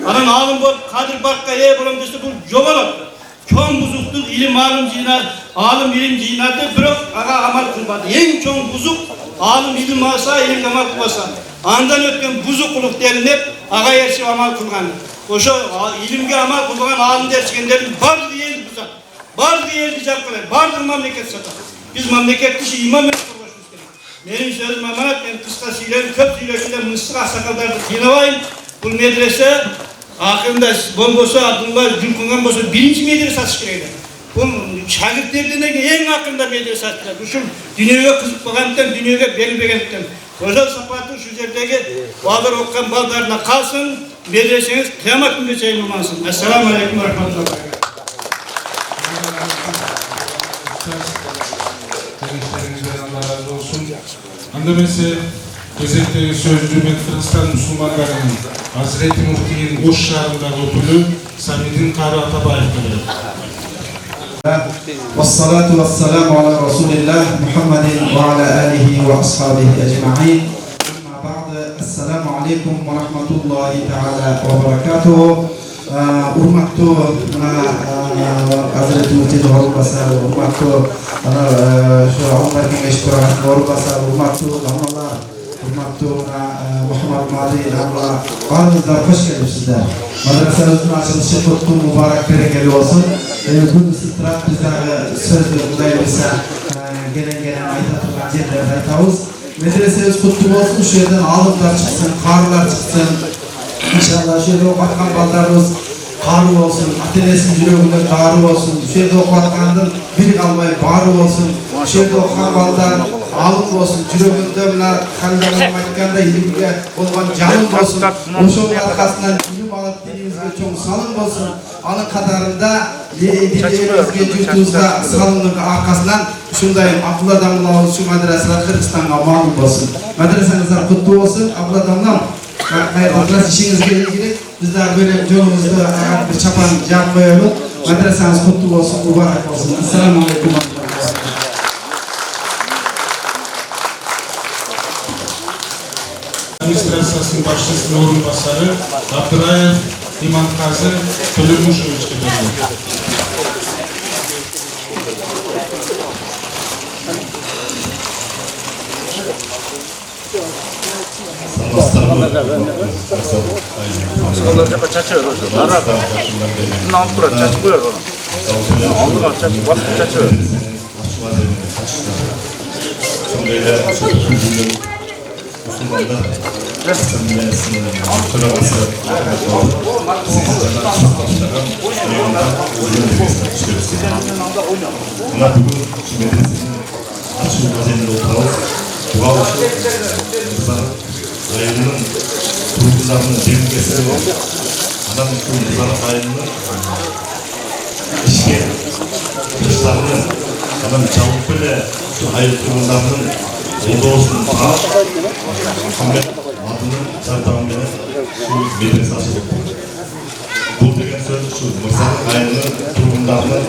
Анан алым болуп кадыр бакка ээ болом десе бул жоболот. Чоң бузуктук илим алым жыйнат, алым илим жыйнаты, бирок ага амал кылбады. Эң чоң бузук алым илим алса, илим амал кылбаса. Андан өткөн бузукулук делинеп, ага эршип амал кылган. Ошо илимге амал кылган алым дешкендердин бардыгы эл бузат. Бардыгы элди жаккылайт, бардыгы мамлекет сатат. Биз мамлекетти имам менен коргошубуз керек. Менин сөзүм аманат, мен кыска сүйлөп, көп сүйлөгөндө мыстык аксакалдарды кыйнабайын. Бул медресе акырында болбосо Абдулла Жүлкүнгөн болсо биринчи медресе ачыш керек экен. Бул шагирттерден эң акырында медресе ачылат. Ушул дүйнөгө кызыкпагандыктан, дүйнөгө берилбегендиктен. Ошол сапаты ушул жердеги балдар окуган балдарына калсын, медресеңиз кыямат күнгө чейин улансын. Ассаламу алейкум ва рахматуллахи. Анда эмесе кезектеги сөздү мен Кыргызстан мусулмандарынын Азирети Муфтийин Ош шаарындагы өкүлү Самидин Кары Атабаевге берет. والصلاة والسلام على رسول الله محمد وعلى آله وأصحابه أجمعين. أما بعد السلام عليكم ورحمة الله تعالى وبركاته. Urmatlı Hazreti Muhti'nin orubasar, urmatlı şu Umar Kengeş Kur'an'ın orubasar, urmatlı Allah'lar, urmatlı Muhammed Madi Allah, bağınızlar hoş gelmişsizler. Madrasamızın açılışı kutlu mübarek berekeli olsun. Bunu sıtrak bizlere sözlü bulayımızsa gelen aytatılan yerlerde aytavuz. Medresemiz kutlu olsun, şu yerden alımlar çıksın, karılar çıksın. İnşallah şöyle okutkan ballarımız karı olsun, atenesin yüreğinde karı olsun, şöyle okutkandır bir kalmayı barı olsun, şöyle okukan ballar alım bolsun, жүрөгүндө мына халдарым айткандай илимге болгон жалын болсун. Ошонун аркасынан илим алып динибизге чоң салым болсун. Анын катарында динибизге журтубузга салымдын аркасынан ушундай Абдулла Дамлов ушу мадрасалар Кыргызстанга маалым болсун. Мадрасаңыздар куттуу болсун. Абдулла Дамлов madrasa işinizge ilgili bizler böyle yolumuzda bir çapan cevap koyalım. Madrasanız kutlu olsun, mübarek olsun. Esselamu Aleyküm. Администрациясының başçısının орынбасары Абдыраев Иманқазы Төлөмушевичке берілді. Onlar da çaçıyor orada. Narada. Ne yaptılar? Çaçıyor orada. Onlar çaçıyor. Vakit çaçıyor. Rayonun turguzlarının demlikesi adam turguzların rayonunun işke kışlarının adam çalıp bile şu ayıp turguzlarının oldu olsun ağır Muhammed adının çarpağından şu medrese açılıp bu degen söz şu Mırsanın rayonunun turguzlarının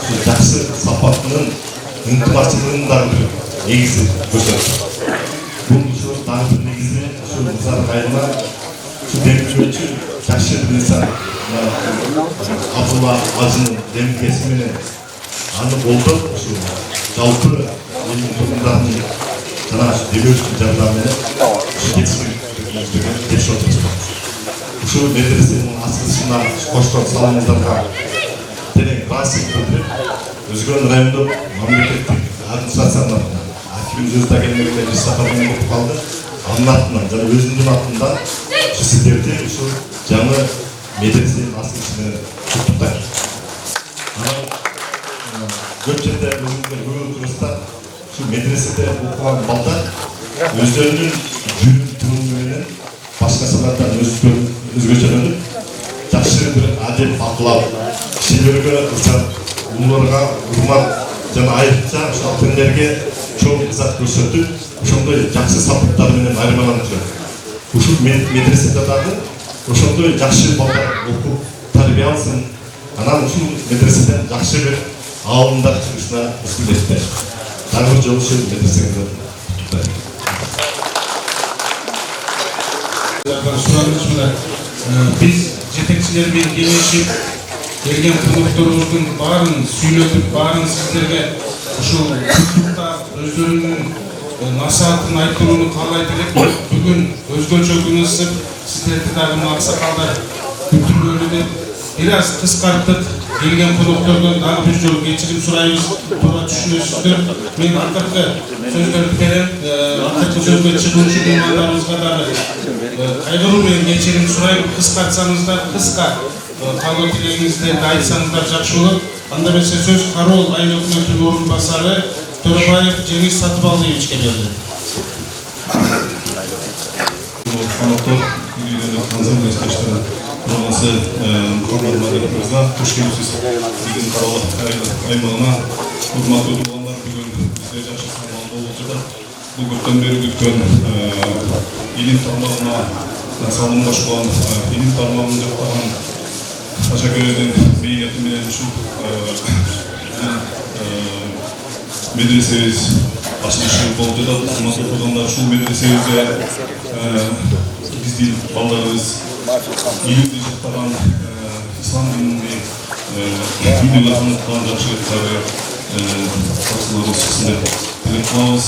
şu жақсы сапатының ынтымақтастығының да бір негізі көрсетті. Бұл тағы бір негізі мысалы қайырма демеуші жақсы білесі Абдулла Ажының демекесіменен аны болды жалпы елдің тұрғындарының жаңағы демеушінің жардамымен кетіп отырмыз. Ушул медресенің ашылышына қосқан салаңыздарға терең рахмет білдіріп, өзгөн райондық мемлекеттік администрацияның архивimiz өзі келмегенде бір сапармен болып қалды. Анын атынан жана өзүмдүн атынан сиздерди ушу жаңы медресенин ачылышымен куттуктайм. Көп жерде бүгүнкү кыргызда ушу медреседе окуган балдар өздөрүнүн жүрүм туруму менен башка салаттан өзгөчөлөнүп, жакшы бир адеп акылап, кишилерге ырзат, улууларга урмат жана айрыкча ушул пендерге чоң ырзат көрсөтүп, ошондой жакшы сапаттар менен айырмаланып жүрөт. Ушул медреседе дагы ошондой жакшы балдар окуп тарбия алсын, анан ушул медреседен жакшы бир аалымдар чыгышына үмүттөнөм. Дагы бир жолу ушул медресеңизди куттуктайм. Biz жетекчилермен кеңешип, келген конокторубуздун баарын сүйлөтүп, баарын сиздерге ушул куттуктап, өздөрүнүн насаатын айтууну каалайт элек. Бүгүн өзгөчө күн ысып, сиздерди дагы аксакалдар күтүлгөнү деп бир аз кыскартып, келген коноктордон дагы бир жолу кечирим сурайбыз, туура түшүнөсүздөр. Мен акыркы сөздөрдү берем, акыркы сөзгө чыгуучу меймандарыбызга дагы кайгыруу менен кечирим сурайм, кыскартсаңыздар, кыска каалоо тилегиңиздерди айтсаңыздар жакшы болот. Анда эмесе сөз Кароол айыл өкмөтүнүн орунбасары Төрөбаев Жеңиш Сатыбалдиевичке берилди. Конокtor Назым Эскештен Ронасы Мухаммад Мырза қош келіпсіз. Бүгін Кароол аймағына урматтуу туугандар, бүгін бизде жакшы салмалуу болуп жатат. Бул көптөн бери күткөн илим тармагына салым кошкон, илим тармагын жактаган Пашакөйдүн бейнети менен ушул медресебиз ачылышы болуп жатат. Урматтуу туугандар, ушул медресебизде биздин балдарыбыз илимди жактаган, ислам динин видеолорун уткан жакшы катчылар болсун деп тилек кылабыз.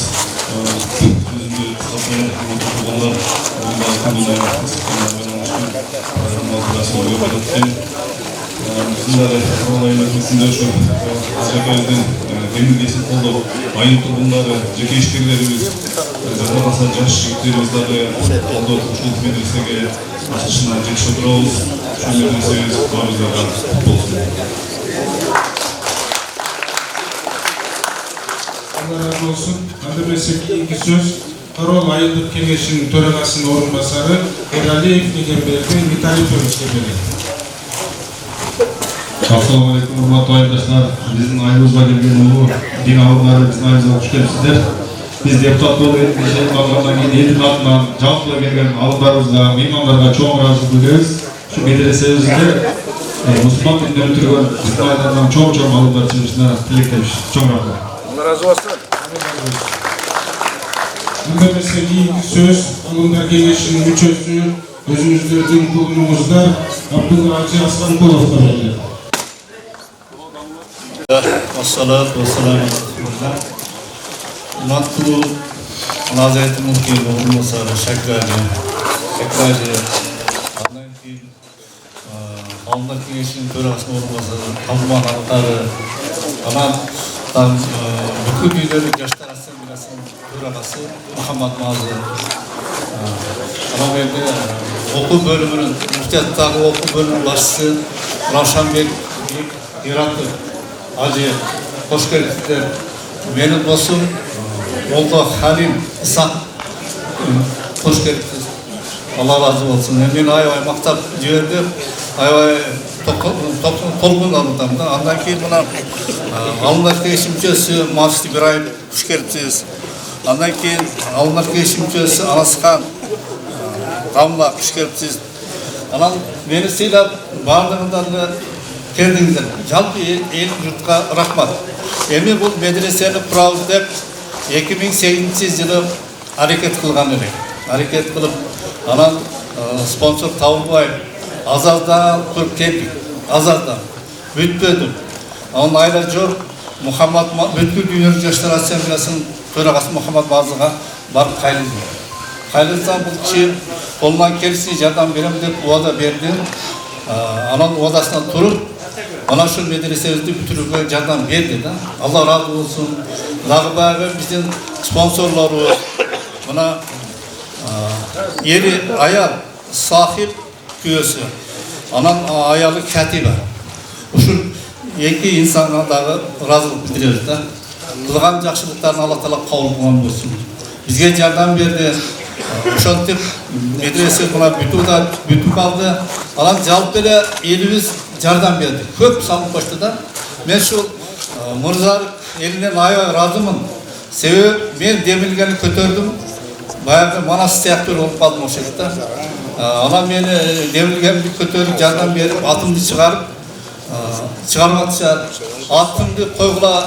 Өзүмдү калтырып туугандар, Bizler olayla kesinlikle şu Pashaköy'ün demilgesini koldup, ayın turgunları, jeke işbirlerimiz, Zaten jaş yigitlerimizde koldup, uşul medresege açılışına jekşe turabыз. Şu medresemiz barımızlarga bolsun. Allah razı olsun. Andırmese iki söz Karol Ayıldық Kengешінің төрағасының орынбасары Ералиев Егемберді Виталийевичке береді. Ассалаумағалейкум, құрметті ағайындар. Біздің айымызға келген ұлы дін ғалымдары біздің айымызға қош келіпсіздер. Біз депутат болып ретінде қалғаннан кейін елдің атынан жалпыға келген ғалымдарымызға, меймандарға чоң разылық білдіреміз. Şu medresемізде мұсылман дінінен өтірген біздің айдардан чоң ғалымдар шығышына тілектеміз. Чоң рахмет. Allah razı olsun. Andırmese iki söz Ғалымдар Кеңешінің мүшесі өзіңіздердің көңіліңіздар Абдулла Hacı Aslanqulovқа беріледі. Wassalatu wassalamu ala rasulillah. Hurmatli Nazireti Mufti o'rinbosari Shakraji. Andan keyin Ғалымдар Kengешінің төрағасының o'rinbosari Qahramon Aqari. Бүкіл Дүниелік Жастар Ассамблеясының төрағасы Muhammad Mazı. Енді оқу бөлімінің, мұфтияттағы оқу бөлімінің басшысы Равшанбек Иратов. Hacı, hoş geldiniz. Benim dostum Oldu Halim İsak. Hoş geldiniz. Allah razı olsun. Ben ay maktap diyordu. Ay tolgun aldım da. Ondan keyin buna Ғалымдар Кеңешінің мүшесі Мағжан Ибраев hoş geldiniz. Ondan keyin Ғалымдар Кеңешінің мүшесі Анасхан Ғамла hoş geldiniz. Анан мені сыйлап барлығындан келдіңіздер. Жалпы ел жұртқа рахмат. Эми бұл медресені құрауыз деп 2008 жылы әрекет қылған едік. Әрекет қылып, анан спонсор табылбай, азардан көріп келдік. Азардан. Бүтпеді. Оның айла жоқ, бүткіл Дүниелік Жастар Ассамблеясының төрағасы Muhammad Mazıға барып қайлыздым. Қайлыздан бұл кіші қолынан келсін жардам берем деп уада берді. Анан уадасынан тұрып, Ana şu medresemizi bütürüge jardam berdi da. Allah razı olsun. Dağıbağı bizim sponsorları buna yeri ayal sahip köyüsü. Anan ayalı katiba. Şu iki insana dağı razılık bildiririz da. Kılgan жақшылықтарын Allah Teala kabul kılgan olsun. Bizge jardam berdi. Ошентип медресе бuna бүтүп алды. Анан жалпы эле элибиз жардам берди. Көп салып кошту да. Мен ушул мырзалык элинен аябай ыраазымын. Себеби мен демилгени көтөрдүм. Баягы Манас сыяктуу болуп калдым ошол жерде. Анан мени демилгенди көтөрүп жардам берип, атымды чыгарып, чыгармакчы атымды койгула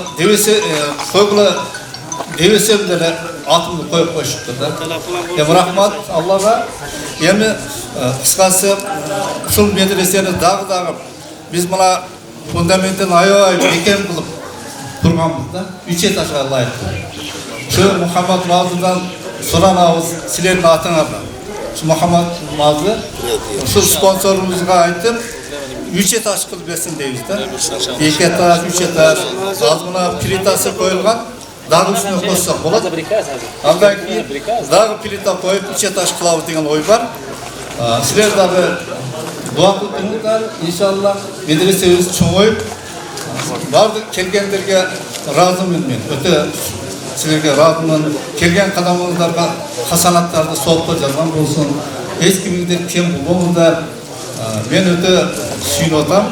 дебесем деле атымды коюп коюшупту да. Рахмат Аллага. Эми кыскасы ушул медресени дагы биз мына фундаментин аябай бекем кылып турганбыз да. 3 этажга ылайыктуу. Şu Muhammad Mazı'dan soranabız sizlerin atыңарда. Şu Muhammad Mazı şu sponsorumuzga aytып 3 этаж кылып берсин дейбиz да. 2 этаж, 3 этаж. Az mına plitасы коюлган. Дагы үстүнө койсок болот. Андан кийин дагы плита коюп 3 этаж кылабыз деген ой бар. Силер дагы дуа кылыңыздар. Иншалла медресебиз чоңоюп бардык келгендерге ыраазымын мен. Өтө силерге ыраазымын. Келген кадамыңыздарга хасанаттарды соопко жазган болсун. Эч кимиңдер кем болбоңуздар. Мен өтө сүйүнүп атам.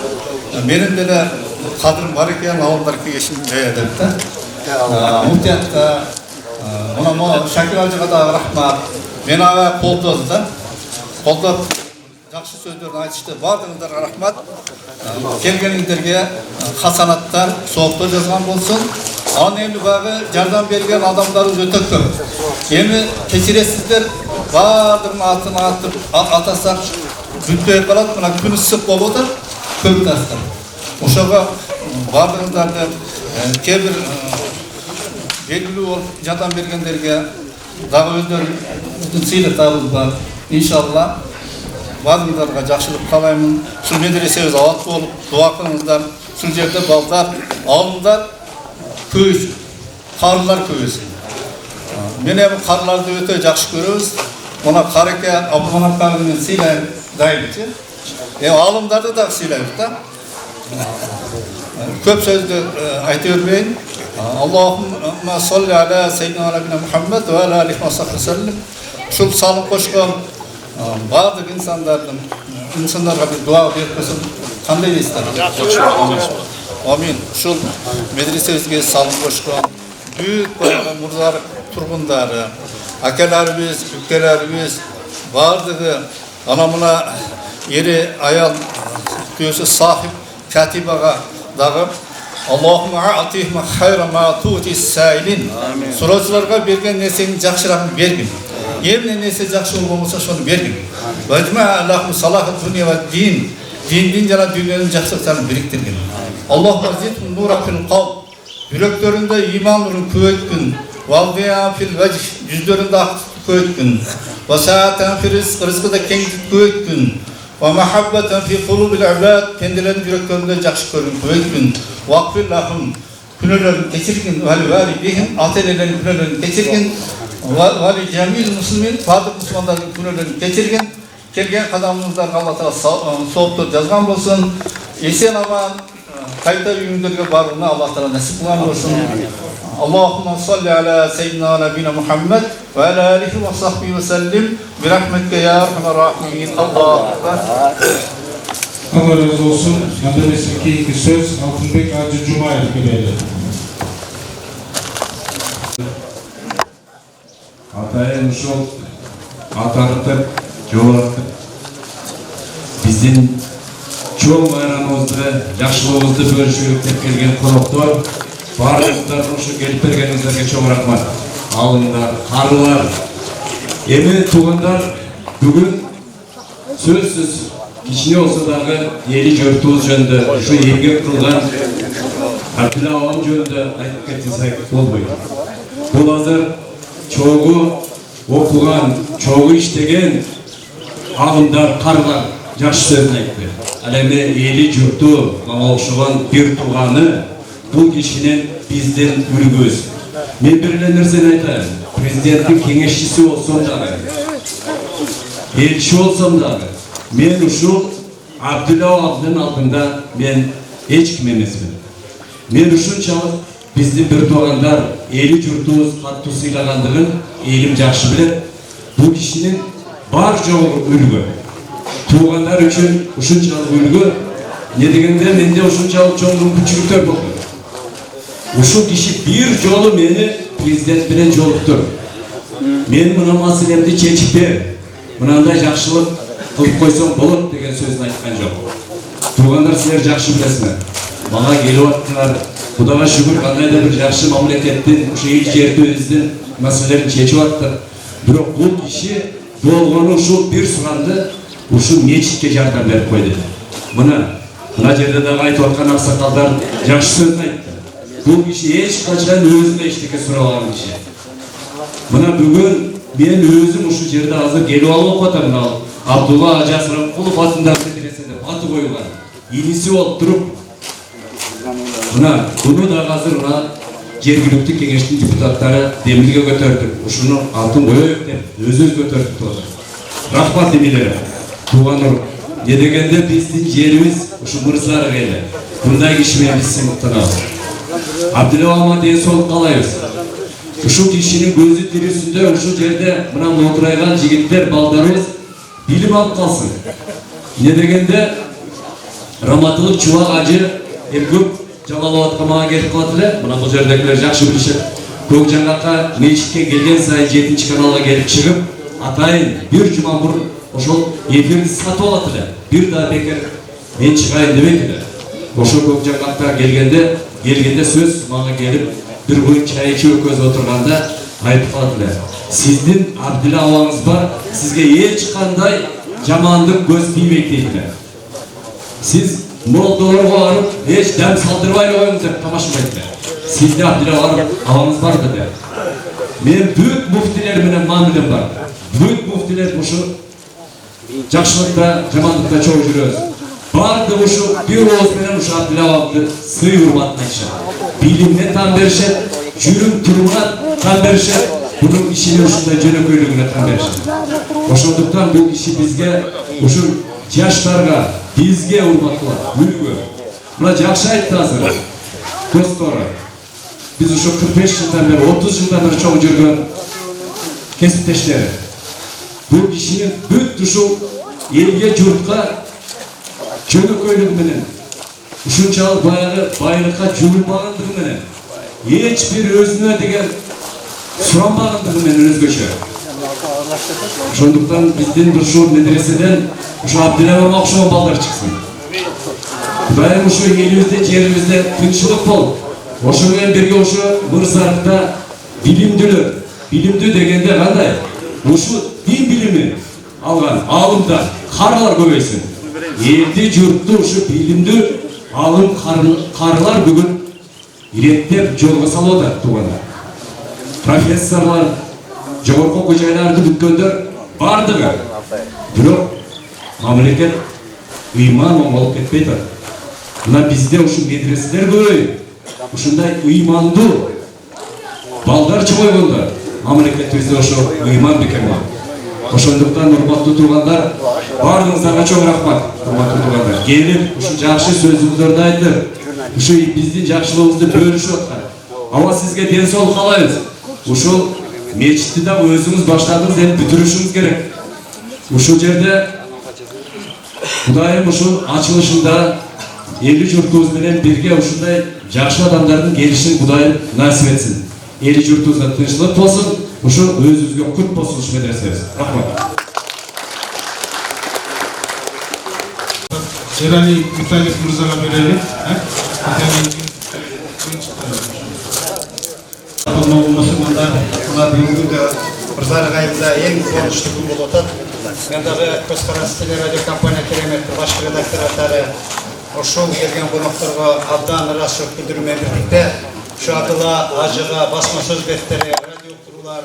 Менин деле кадырым бар экен, Ғалымдар Кеңешинде деп да. Muhtiyatda, ona Şakir Hacı'ga da rahmat. Beni ava koltoz da. Koltoz жақсы сөздерін айтышты. Бардыңыздарга рахмат. Келгениңдерге хасанаттар соопто жазган болсун. Анан эми багы жардам берген адамдарыбыз өтө көп. Эми кечиресиздер, бардыгын атын атып атасак бүтпөй калат. Мына күн ысык болуп атат. Көп тастар. Ошого бардыңыздарды кебир белгилүү болуп жардам бергендерге дагы өздөрүнүн сыйлыктарыбыз бар. Иншалла бардыңыздарга жакшылык каалаймын. Ушул медресебиз абат болуп, дуа кылыңыздар. Ушул жерде балдар, алымдар көбөйсүн, карылар көбөйсүн. Мен эми карыларды өтө жакшы көрөбүз. Мына Кареке Абдуманапканы мен сыйлайм дайынчы. Алымдарды да сыйлайбыз да. Көп сөздү айта бербейин. Allahümme salli ala seyyidina nabina Muhammed ve ala alihi ve sahbihi sellem. Şul salım koşkan bazı insanlarga bir dua berpesin. Qanday deysizler? Amin. Şul medresebizge salım koşkan büyük murdarık turgundары, akalarimiz, ülkelerimiz bardığı anamına eri ayal göğsü sahip katibaga dağı Allahümme a'tihme hayra ma tu'ti sailin. Sorucularga bergen neseni жақшырағын бергin. Emne nese жақшы olmasa şonu bergin. Ve ecma Allah'ım salahı dünya ve din. Din jana dünyanın жақсылықтарын biriktirgin. Allah'ım zid nura fil qalb. Yüreklerinde iman nurun köğütkün. Valdiya fil vecih. Yüzlerinde aktık köğütkün. Ve saaten fil rızkı da kenglik köğütkün. Ve muhabbeten fi kulubil evlad. Kendilerinin yüreklerinde жақşı körün köğütkün. Vakfir lahum. Günelerini geçirgin. Vali validihim. Atelelerin günelerini geçirgin. Vali cemil muslimin. Fadık Müslümanların günelerini geçirgin. Kelgen kadamımızdan Allah Teala soğuktur yazgan bolsun. Esen aman kayta uyumlarga barına Allah Teala nasip kılan bolsun. Allahümme salli ala seyyidina nabina Muhammed ve ala alihi ve sahbihi ve sellim. Bir rahmetke ya rahman rahimin. Allah'a Allah razı olsun. Andanesindeki söz Altınbek Hacı Cumayev'e geldi. Atayın uşul atarıtып, жолатып, биздин чоң байрамыбызды, жакшылыгыбызды бөлүшүп деп келген коноктор, баардыгыңыздарга ушу келип бергениңиздерге чоң рахмат. Алыңдар, карылар. Эми туугандар, бүгүн сөзсүз кичине болсо дагы эли журтубуз жөнүндө, ушу эмгек кылган Абдулла агам жөнүндө айтып кетсек болбойт. Бул азыр чогуу окуган, чогуу иштеген агымдар, карлар жакшы сөзүн айтты. Ал эми эли журту, мага окшогон бир тууганы бул кишинин биздин үлгүбүз. Мен бир эле нерсени айтайын. Президенттин кеңешчиси болсом дагы, элчи болсом дагы, мен ушул Абдулла абдын алдында мен эч ким эмесмин. Мен ушунчалык биздин бир туугандар эли журтубуз катуу сыйлагандыгын элим жакшы билет. Бул кишинин бар жогу үлгү. Туугандар үчүн ушунчалык үлгү. Не дегенде менде ушунчалык чоң мүмкүнчүлүктөр болду. Ушул киши бир жолу мени президент менен жолуктур. Мен мына маселемди чечип бер. Мынандай жакшылык кылып койсоң болот деген сөзүн айткан жок. Туугандар, силер жакшы билесиңер. Мага келип аттыңар. Кудайга шүгүр, кандайдыр бир жакшы мамлекеттин, ушу эл жерибиздин маселелерин чечип аттык. Бирок бул киши болгону ушул бир суранды ушул мечитке жардам берип койду. Мына жерде дагы айтып аткан аксакалдар жакшы сөзүн айтты. Бул киши эч качан өзүнө эчтеке сурабаган киши. Мына бүгүн мен өзүм ушул жерде азыр келип алып атам. Абдулла Ажасыркулов атындагы медреседе аты коюлган. Иниси болуп туруп, мына буну да азыр жергиликтүү кеңештин депутаттары демилге көтөрдүк. Ушуну алтын коёйт деп өзүбүз көтөрдүк болду. Рахмат демилер. Туугандар, не дегенде биздин жерибиз ушу мырзалар эле. Мындай киши менен биз сыймыктанабыз. Абдулла агама ден соолук каалайбыз. Ушул кишинин көзү тирүүсүндө ушул жерде мына отурайган жигиттер, балдарыбыз билим алып калсын. Не дегенде Раматылык Чубак ажы көп Жалалабадка мага келип калат эле. Мына бул жердегилер жакшы билишет. Көк жаңгакка мечитке келген сайын 7-чи каналга келип чыгып, атайын бир жума мурун ошол эфирди сатып алат эле. Бир да бекер мен чыгайын дебейт эле. Ошол көк жаңгакка келгенде сөз мага келип, бир буй чай ичип өкөзүп отурганда айтып калат эле. Сиздин Абдулла абаңыз бар, сизге эч кандай жамандык көз тийбейт дейт эле. Сиз молдолорго барып, эч дәм салдырбай коюңуз деп тамашалайт эле. Сизде Абдулла абаңыз бар деп. Мен бүт муфтилер менен мамилем бар. Бүт муфтилер ушу жакшылыкта, жамандыкта чоң жүрөбүз. Барды ушу бир ооз менен ушу Абдулла абаңды сый урмат айтышат. Билимге тан беришет, жүрүм турумуна тан беришет. Бунун кишинин ушундай жөнөкөйлүгүнө тан беришет. Ошондуктан бул киши бизге ушул жаштарга, бизге урмат кылат, үлгү. Мына жакшы айтты азыр. Достор, biz uşu 45 yıldan beri, 30 yıldan beri çok жүрген kesipteşleri. Bu kişinin büt uşu elge yurtqa jönököylügü menen, uşunçalыk bayağı baylıkka jurulmagandygy menen, hiç bir özüne degen suranmagandygy menen özgöçö. Ошондуктан биздин ушул медреседен ушу Абдилева окшогон балдар чыксын. Кудайым ушу элибизде, жерибизде тынччылык болуп, ошо менен бирге ушу Мырзарыкта билимдүү дегенде кандай? Ушу дин билими алган алымдар, карылар көбөйсүн. Элди журтту ушу билимдүү алым карылар бүгүн иреттеп жолго салып атат туугандар. Профессорлор, жогорку окуу жайларды бүткөндөр бардыгы. Бирок мамлекет ыйман болуп кетпей турат. Мына бизде ушу медреселер көбөйүп, ушундай ыймандуу балдар чыгойгондо мамлекетибизде ошо ыйман бекем. Ошондуктан урматтуу тургандар, баарыңыздарга чоң рахмат. Урматтуу тургандар, келип ушу жакшы сөзүңүздөрдү айтып, ушу биздин жакшылыгыбызды бөлүшүп аткан. Ава сизге ден соолук каалайбыз. Ушул мечитти да өзүңүз баштадыңыз, эми бүтүрүшүңүз керек. Ушул жерде Кудайым ушул ачылышында эли журтубуз менен бирге ушундай жакшы адамдардын келишин Кудайым насип этсин. Эли журтубузда тынччылык болсун, ушул өзүбүзгө кут болсун ушу медресебиз. Рахмат. Эрали Виталий Мырзага берели. Мұсылмандар, мына бүгінгі Мырзарық айында ең қуанышты күн болып отыр. Мен дағы көзқарас телерадиокомпания кереметтің баш редакторлары ошол келген қонақтарға абдан рашық білдірумен бірlikte şu Abdullah Hacıға басма сөз беттері, радио құрулар,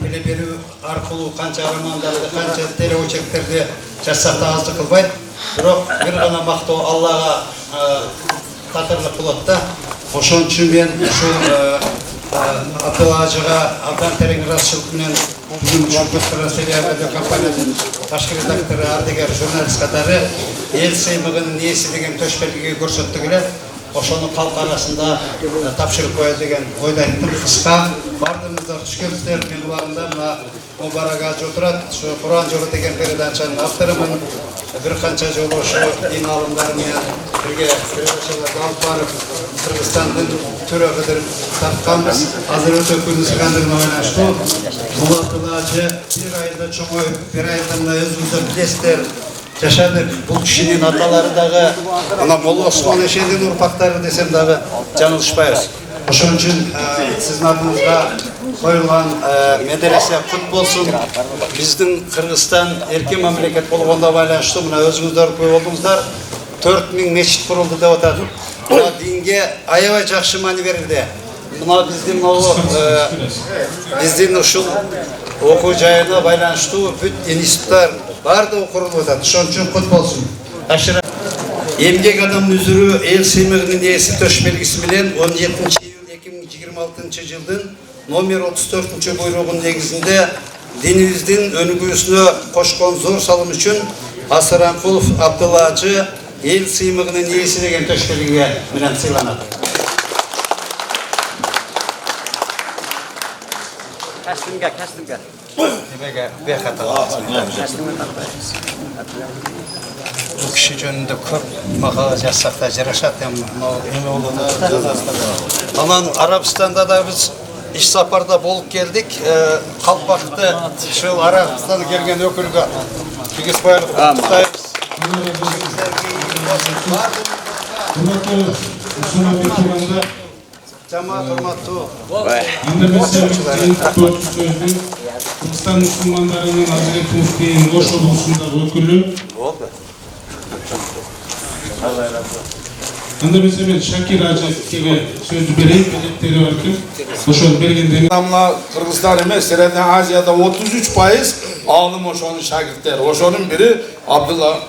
телеберу арқылы қанша романдарды, қанша телеочерктерді жасақта азды қылбайды. Бірақ бір ғана мақтау Аллаға қатырлық болады. Ошон үшін мен Abdullah Hacıға абдан терең рашылықпен бүгін көзқарас телерадиокомпанияның баш редакторы, ардагер, журналист қатары ел сыйлығының иесі деген төшбелгіге көрсетті келе. Ошону халк арасында тапшырып коет деген ойду айттым. Кыска бардыңыздар, туш келипсиздер. Мен убагында мына Мубарак ажы отурат. Ушу Куран жолу деген передачанын авторумун. Бир канча жолу ошо дин алымдары менен бирге передачаларды алып барып, Кыргызстандын төрөгүдүр тартканбыз. Азыр өтө күнү сыгандырына байланыштуу. Бул Абдулла ажы бир айда чоңоюп, бир айда мына өзүңүздөр билесиздер. Жашадык. Бұл кишинин аталары дагы ана Молла Осмон Эшендин урпактары десем дагы жаңылышпайбыз. Ошон үчүн сиздин атыңызга коюлган медресе кут болсун. Биздин Кыргызстан эркин мамлекет болгондо байланыштуу мына өзүңүздөр көп болдуңуздар. 4000 мечит курулду деп атат. Мына динге аябай жакшы маани берилди. Мына биздин ушул окуу жайына байланыштуу бүт институттар бардыгы курулуп атат. Ошон үчүн кут болсун. Эмгек адамдын үзүрү эл сыймыгынын ээси төш белгиси менен 17 июль 2026 жылдын номер 34 буйругунун негизинде динибиздин өнүгүүсүнө кошкон зор салым үчүн Асаранкулов Абдулла ажы эл сыймыгынын ээси деген төш белги менен сыйланат. Kastimga. Nimaga bexatar bu kishi jönündө көп мага жасакта жарашат эми анан Арабстанда да биз иш сапарда болуп келдик. Калпакты ушул Арабстан келген өкүлгө бигиз коелуп куттайбыз. Жамаат урматтуу Kırgızstan Müslümanlarının Hazreti Mufti'nin Oş облусундагы өкүлү. Анда биз эми Шакир ажыга сөз берейин, белектери бар экен. Ошону бергенден Мына Кыргызстан эмес, Средний Азияда 33% алым ошонун шагирттери. Ошонун бири Абдулла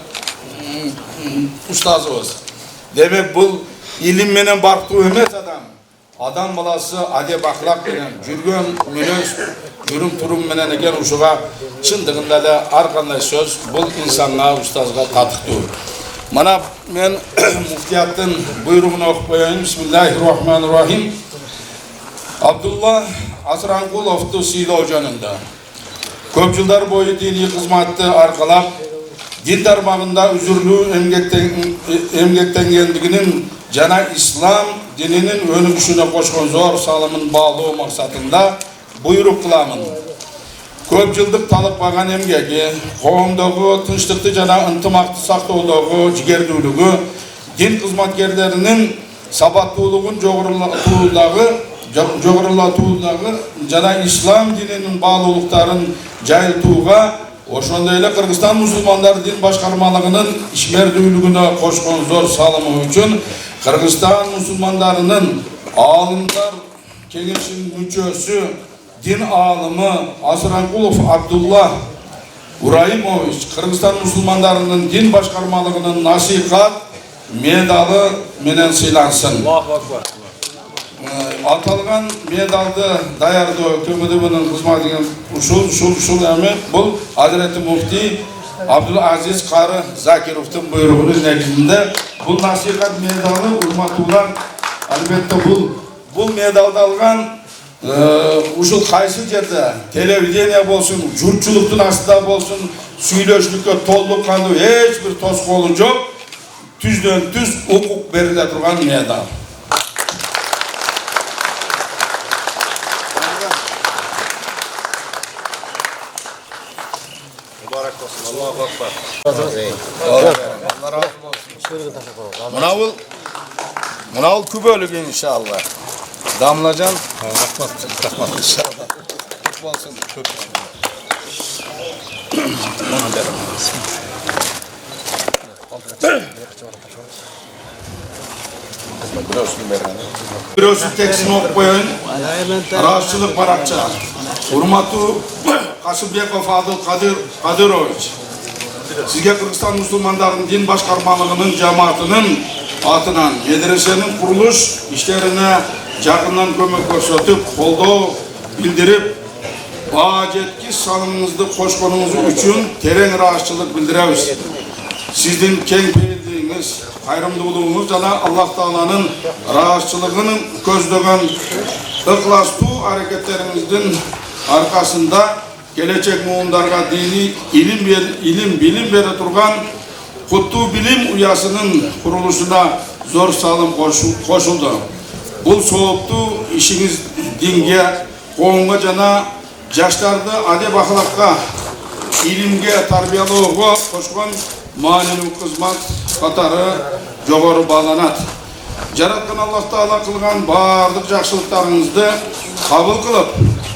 устазыбыз. Демек бул илим менен барктуу эмес адам. Адам баласы адеп ахлак менен жүргөн мүнөз, жүрүм турум менен экен ушуга чындыгында эле ар кандай сөз бул инсанга, устазга татыктуу. Мана мен муфтияттын буйругун окуп коеюн. Бисмиллахиррахманиррахим. Abdullah Asranqulov'tu siyloo jönündө. Көп жылдар бою dini kızmatты arkalap, din tarmağında üzürlü emgektengенdiginin jana İslam dininin önügüşüne koşkon zor salımın bağloo maksatında buyruk kılamın. Көп жылдык талып калган эмгеги, коомдогу тынчтыкты жана ынтымакты сактоодогу жигердүүлүгү, din кызматкерлеринин сабаттуулугун жогорулатуудагы жана ислам дининин баалуулуктарын жайылтууга, ошондой эле Кыргызстан мусулмандар дин башкармалыгынын ишмердүүлүгүнө кошкон зор салымы үчүн Кыргызстан мусулмандарынын аалымдар кеңешинин мүчөсү din alımı Asranqulov Abdullah Uraimович Kırgızstan musulmanlarının din başkarmalığının nasihat medalı menen sıylansın. Atalgan medaldı dayardı kömüdübünün kızmatının uşul emek bu Hazreti Mufti Abdulaziz Karı Zakirov'tun buyruğunun negizinde bu nasihat medalı urmatular elbette bu medalda algan ушул кайсы жерде телевидение болсун, журтчулуктун астында болсун, сүйлөшүлүккө толук кандуу эч бир тоскоолу жок, түздөн түз укук бериле турган медал. Мубарак болсун. Аллаху акбар. Мынабул күбөлүк иншалла. Damlacan, rahmat inşallah. Kutlu olsun. Biliyorsun teksin ok koyun. Rahatsızlık barakça. Hurmatı Kasımbekov Adıl Kadiroviç. Sizge Kırgızstan Müslümanların din başkarmalığının cemaatinin atından medresenin kuruluş işlerine жақыннан көмек көрсөтүп, колдоо билдирип, баа жеткис саныңызды кошконуңуз үчүн терең ыраазычылык билдиребиз. Сиздин кең пейилдигиңиз, кайрымдуулугуңуз жана Аллах Тааланын ыраазычылыгын көздөгөн ыкластуу аракеттериңиздин аркасында келечек муундарга дини илим билим бере турган Куттуу билим уясынын курулушуна зор салым кошулду. Бұл соғыпту işiniz dinge, qoğunga jana жаштарды адеп ахлакка, илимге тарбиялоого кошкон маанилүү кызмат катары жогору бааланат. Жараткан Аллах Таала кылган баардык жакшылыктарыңызды кабыл кылып,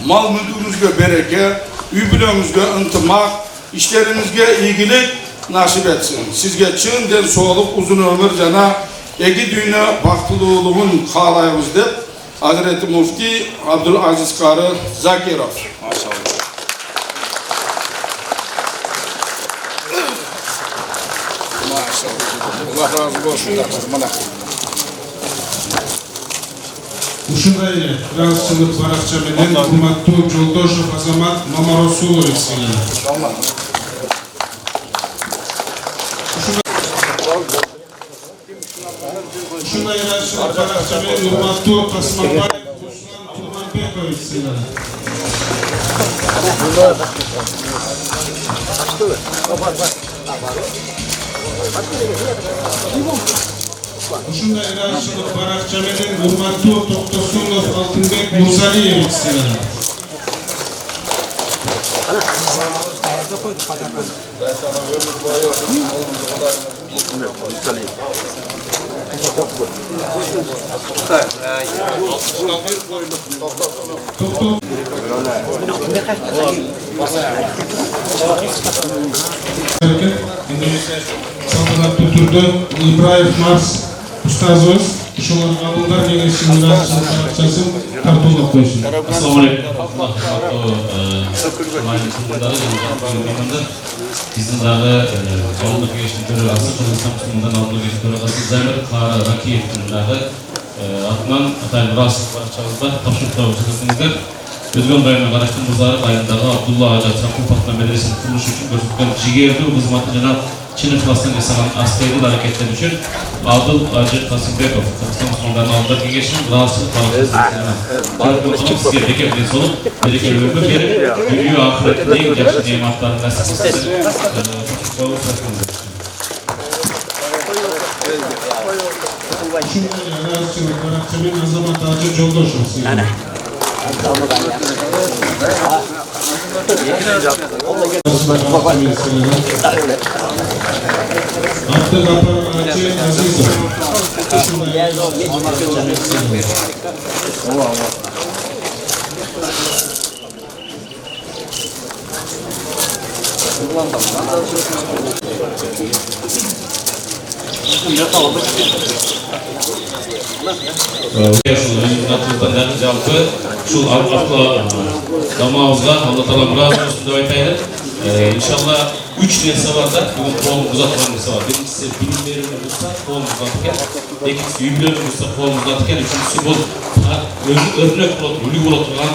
мал мүлкүңүзгө береке, үй бүлөңүзгө ынтымак, иштериңизге ийгилик насип etsin. Sizge чын ден соолук, uzun ömür жана Egi düğüne baktılığının kağlayımız deyip Hazreti Mufti Abdulaziz Karı Zakirov. Maşallah. Allah razı olsun. Ушундай эле ыраазычылык баракча менен урматтуу Жолдошов Азамат Мамаросулович сыйланат. Ушундай ыраазычылык баракча менен урматтуу Касымбаев Руслан Турманбекович сыйланат. Ушундай ыраазычылык баракча менен урматтуу Токтосунов Алтынбек Мурзалиевич сыйланат. Салтанаттуу түрдө Ибраев Марс устазыбыз ушулар кабылдар кеңешинин ыраазычылык баракчасын тартуулап коюшун. Assalamu alaikum. Bizim dağı Cumhuriyet Kengesi'nin töragası, Kırgızstan Müslümanlar Avrupa Kengesi'nin töragası Zamir Kara Rakiyev'in dağı atından Atayın Rahatsızlık Barakçağızda tapşırıklar uçursunuzlar. Özgön rayonuna qarashlı Muzarık ayındağı Abdullah Aca Çapkın Fatma Medresesi'nin kuruluş için göstergen jigerli hizmeti jana çin ıhlasından yasanan askeri hareketler için Adıl Acı Kasımbekov Kırgızstan Müslümanlarının aldığı kengeşin rahatsızlık bağlantısını sizge bekebden solup bereke ömür verip dünya ahiretinde en yaxşı nimetlerin nasipsizsin. Azamat Acı Joldoşov. Abdülgapar Acı Azizov. Жалпы шул арқылы дамауызға Алла Тағала разы болсын деп айтайын. Иншалла 3 нәрсе бар да, бүгін қолымыз ұзатқан нәрсе бар. Біріншісі білім беруіміз болса, қолымыз ұзатып екен. Екіншісі үй бүлеміз болса, қолымыз ұзатып екен. Үшіншісі бұл өрнек болады, үлгі болып тұрған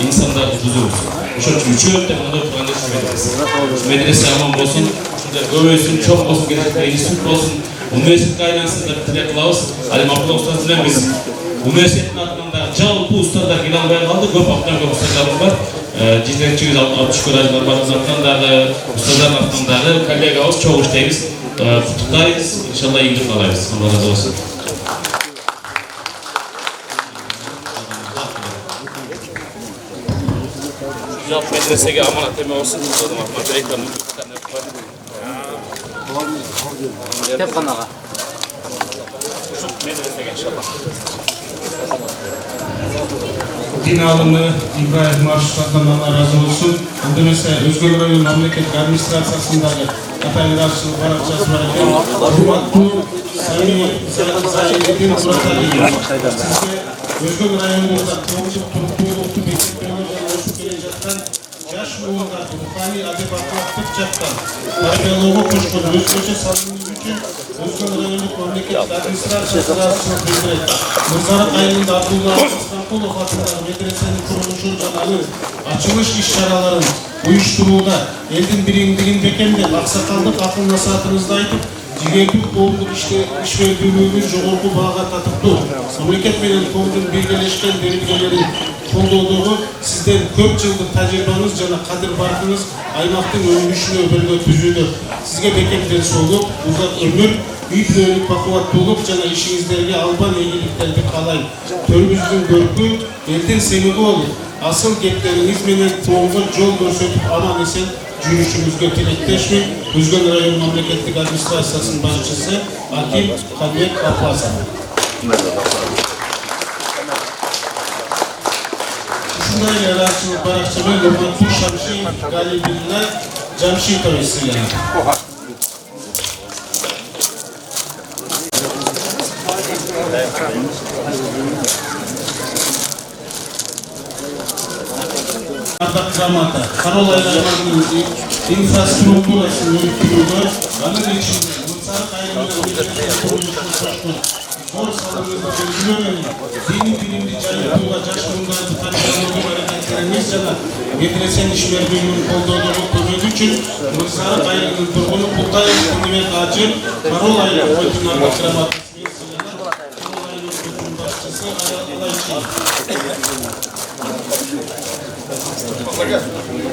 инсандарды бұзуымыз. Ошон үчүн үчөө деп мындай тұрған медресе аман болсын, көбөйсүн, чоң болсын, келешекте институт болсын, университетке айлансын деп тилек кылабыз. Али Мактуб устаз менен биз университеттин атынан жалпы устаздар келе албай калды, көп актан устаздарыбыз бар. Жетекчибиз Абдышкүр Ажмарбаевдин атынан дагы, устаздардын атынан дагы коллегабыз чоң иштейбиз. Куттуктайбыз, иншалла ийгилик каалайбыз. Алла разы болсун. Жалпы медресеге аманат эме болсун. Tep kanağa. Medresege inşallah. Din alımı İbrahim Marşut'tan Allah razı olsun. Öndemese Özgür Rayon Memleket Administrasyası'ndaki Katayırarçılık Barakçası varken Hurmatlı Sayın Muratali'yi sizce Özgür Rayon'da topluluk turukluğu bekletmeler oluşup gelecekten yaş buğunlar ruhani adebatlık çaptan tarbiyaloğu koşkun özgürce salınmış için Özgür Rayon'luk Memleket Administrasyası rahatsızlık bildirek. Muzarık ayında Abdullah İstanbulov atınдағы medresenin kuruluşun janalı açılış iş-şaraların uyuşturuуда elдің биримдигин бекемдеп аксакалдык акыл насаатыңызды айтып жигердүү коомдук ишмердүүлүгүн жогорку баага татыптуу мамлекет менен коомдун биргелешкен берилгелерин колдоодогу сизден көп жылдык тажрыйбаңыз жана кадыр-баркыңыз аймактын өнүгүшүнө өбөлгө түзүүдө сизге бекемден соолук узак өмүр үй-бүлөлүк бакубаттуулук жана ишиңиздерге албан ийгиликтерди каалайм. Төрүбүздүн көркү элдин семиги болуп, асыл кептериңиз менен тоонго жол көрсөтүп аман эсен жүрүшүңүзгө тилектешмин. Өзгөн район мамлекеттик администрациясынын башчысы Аким Кадбек Апасов. Ушундай эле ыраазычылык баракча менен урматтуу Шамшиев Галибилла Жамшитович сыйланат. Ardaq Gramata, Karol aylarının infrastrukturasını yürütülüğü, anın içinde Mısarık aylarının kuruluşunu koştu. Zor salınızda belirlemenin, dini bilimli cayıtlığa caşkınlardı tarihlerinin hareketleriniz jana medresen işmerliğinin kolduğunu kömödü için Mısarık aylarının durgunu Kutayel Kunimet Acı, Karol aylar koydun Ardaq Gramata.